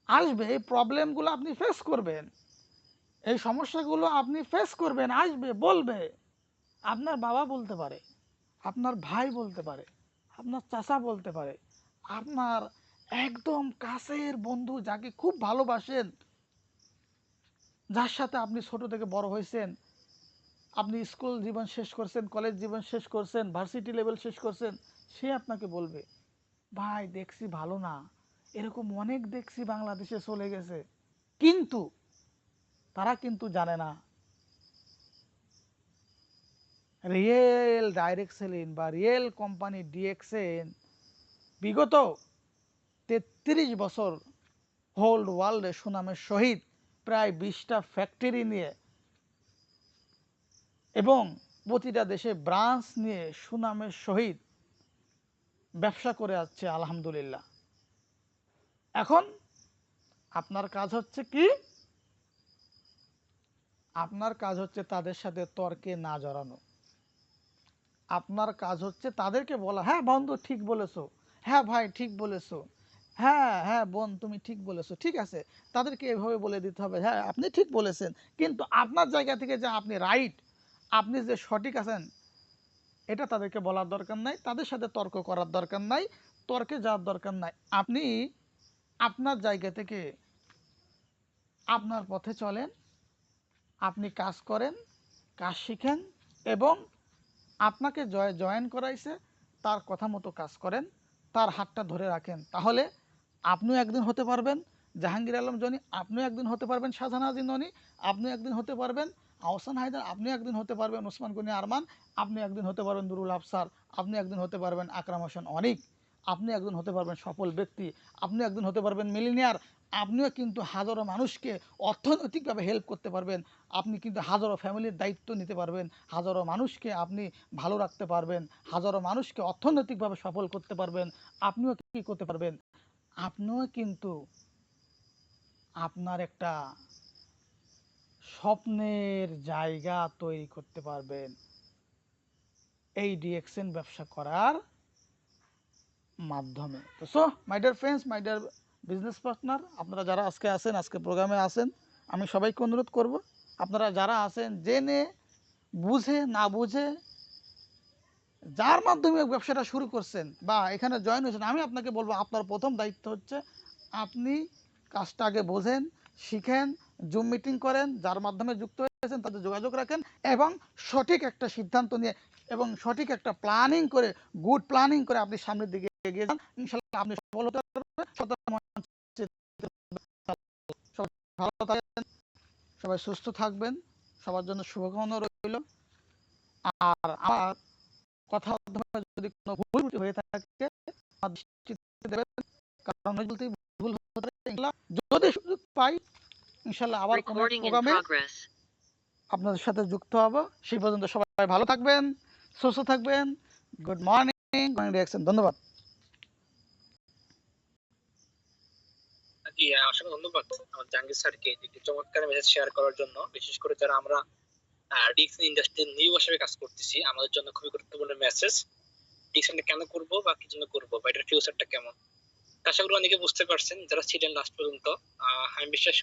আসবে, এই প্রবলেমগুলো আপনি ফেস করবেন, এই সমস্যাগুলো আপনি ফেস করবেন, আসবে, বলবে, আপনার বাবা বলতে পারে, আপনার ভাই বলতে পারে, আপনার চাচা বলতে পারে, আপনার একদম কাছের বন্ধু যাকে খুব ভালোবাসেন, যার সাথে আপনি ছোট থেকে বড় হয়েছেন, আপনি স্কুল জীবন শেষ করছেন, কলেজ জীবন শেষ করছেন, ভার্সিটি লেভেল শেষ করছেন, সে আপনাকে বলবে ভাই দেখছি ভালো না, এরকম অনেক দেখছি বাংলাদেশে চলে গেছে। কিন্তু তারা কিন্তু জানে না রিয়েল ডাইরেক্ট সেলিং বা রিয়েল কোম্পানি ডিএক্সএন বিগত 33 বছর হোল ওয়ার্ল্ডে সুনামের সহিত প্রায় 20টা ফ্যাক্টরি নিয়ে এবং প্রতিটা দেশে ব্রাঞ্চ নিয়ে সুনামের সহিত ব্যবসা করে আসছে আলহামদুলিল্লাহ। এখন আপনার কাজ হচ্ছে কি, আপনার কাজ হচ্ছে তাদের সাথে তর্কে না জড়ানো, আপনার কাজ হচ্ছে তাদেরকে বলা হ্যাঁ বন্ধু ঠিক বলেছো, হ্যাঁ ভাই ঠিক বলেছো, হ্যাঁ হ্যাঁ বোন তুমি ঠিক বলেছো, ঠিক আছে, তাদেরকে এভাবে বলে দিতে হবে হ্যাঁ আপনি ঠিক বলেছেন, কিন্তু আপনার জায়গা থেকে যে আপনি রাইট, আপনি যে সঠিক আছেন এটা তাদেরকে বলার দরকার নাই, তাদের সাথে তর্ক করার দরকার নাই, তর্কে যাওয়ার দরকার নাই। আপনি আপনার জায়গা থেকে আপনার পথে চলেন, আপনি কাজ করেন, কাজ শিখেন এবং আপনাকে জয়েন করাইছে তার কথা মতো কাজ করেন, তার হাতটা ধরে রাখেন, তাহলে আপনিও একদিন হতে পারবেন জাহাঙ্গীর আলম জনি, আপনিও একদিন হতে পারবেন শাহজাহান ননী, আপনিও একদিন হতে পারবেন আহসান হায়দার, আপনিও একদিন হতে পারবেন ওসমান গনি আরমান, আপনি একদিন হতে পারবেন নুরুল আফসার, আপনি একদিন হতে পারবেন আকরাম হোসেন অনিক, আপনি একদিন হতে পারবেন সফল ব্যক্তি, আপনি একদিন হতে পারবেন মিলিনিয়ার, আপনিও কিন্তু হাজারো মানুষকে অর্থনৈতিকভাবে হেল্প করতে পারবেন, আপনি কিন্তু হাজারো ফ্যামিলির দায়িত্ব নিতে পারবেন, হাজারো মানুষকে আপনি ভালো রাখতে পারবেন, হাজারো মানুষকে অর্থনৈতিকভাবে সফল করতে পারবেন, আপনিও কী করতে পারবেন, আপনিও কিন্তু আপনার একটা স্বপ্নের জায়গা তৈরি করতে পারবেন এই ডিএক্সএন ব্যবসা করার মাধ্যমে। তো my dear friends, my dear business partner, আপনারা যারা আজকে আছেন, আজকে প্রোগ্রামে আছেন, আমি সবাইকে অনুরোধ করব আপনারা যারা আছেন জেনে বুঝে না বুঝে যার মাধ্যমে ব্যবসাটা শুরু করছেন বা এখানে জয়েন হয়েছেন, আমি আপনাকে বলবো আপনার প্রথম দায়িত্ব হচ্ছে আপনি কাজটা আগে বোঝেন, শিখেন, জুম মিটিং করেন, যার মাধ্যমে যুক্ত হয়েছেন তাদের যোগাযোগ রাখেন এবং সঠিক একটা সিদ্ধান্ত নিয়ে এবং সঠিক একটা প্ল্যানিং করে, গুড প্ল্যানিং করে আপনি সামনের দিকে এগিয়ে যান। ইনশাল্লাহ আপনি সফল হতে পারবেন। সবাই ভালো থাকবেন, সবাই সুস্থ থাকবেন, সবার জন্য শুভকামনা রইল। আর আমার কথার মাধ্যমে যদি কোনো ভুল ত্রুটি হয়ে থাকে আমার দৃষ্টিতে দেবেন, কারণ বলতেই ভুল হতে পারে। ইনশাআল্লাহ যদি সুযোগ পাই ইনশাআল্লাহ আবার কোনো প্রোগ্রামে আপনাদের সাথে যুক্ত হব। সেই পর্যন্ত সবাই ভালো থাকবেন, সুস্থ থাকবেন। গুড মর্নিং রিয়াকশন, ধন্যবাদ। জি, অসংখ্য ধন্যবাদ আমার জাহাঙ্গীর স্যারকে একটি চমৎকার মেসেজ শেয়ার করার জন্য। বিশেষ করে যারা আমরা ডিক্সন ইন্ডাস্ট্রির নিউ হিসেবে কাজ করতেছি, আমাদের জন্য খুবই গুরুত্বপূর্ণ মেসেজ। ডিক্সনটা কেন করব বা কি জন্য করব বা এটার ফিউচারটা কেমন, আশা করি অনেকে বুঝতে পারছেন যারা ছিলেন লাস্ট পর্যন্ত। আমি বিশ্বাস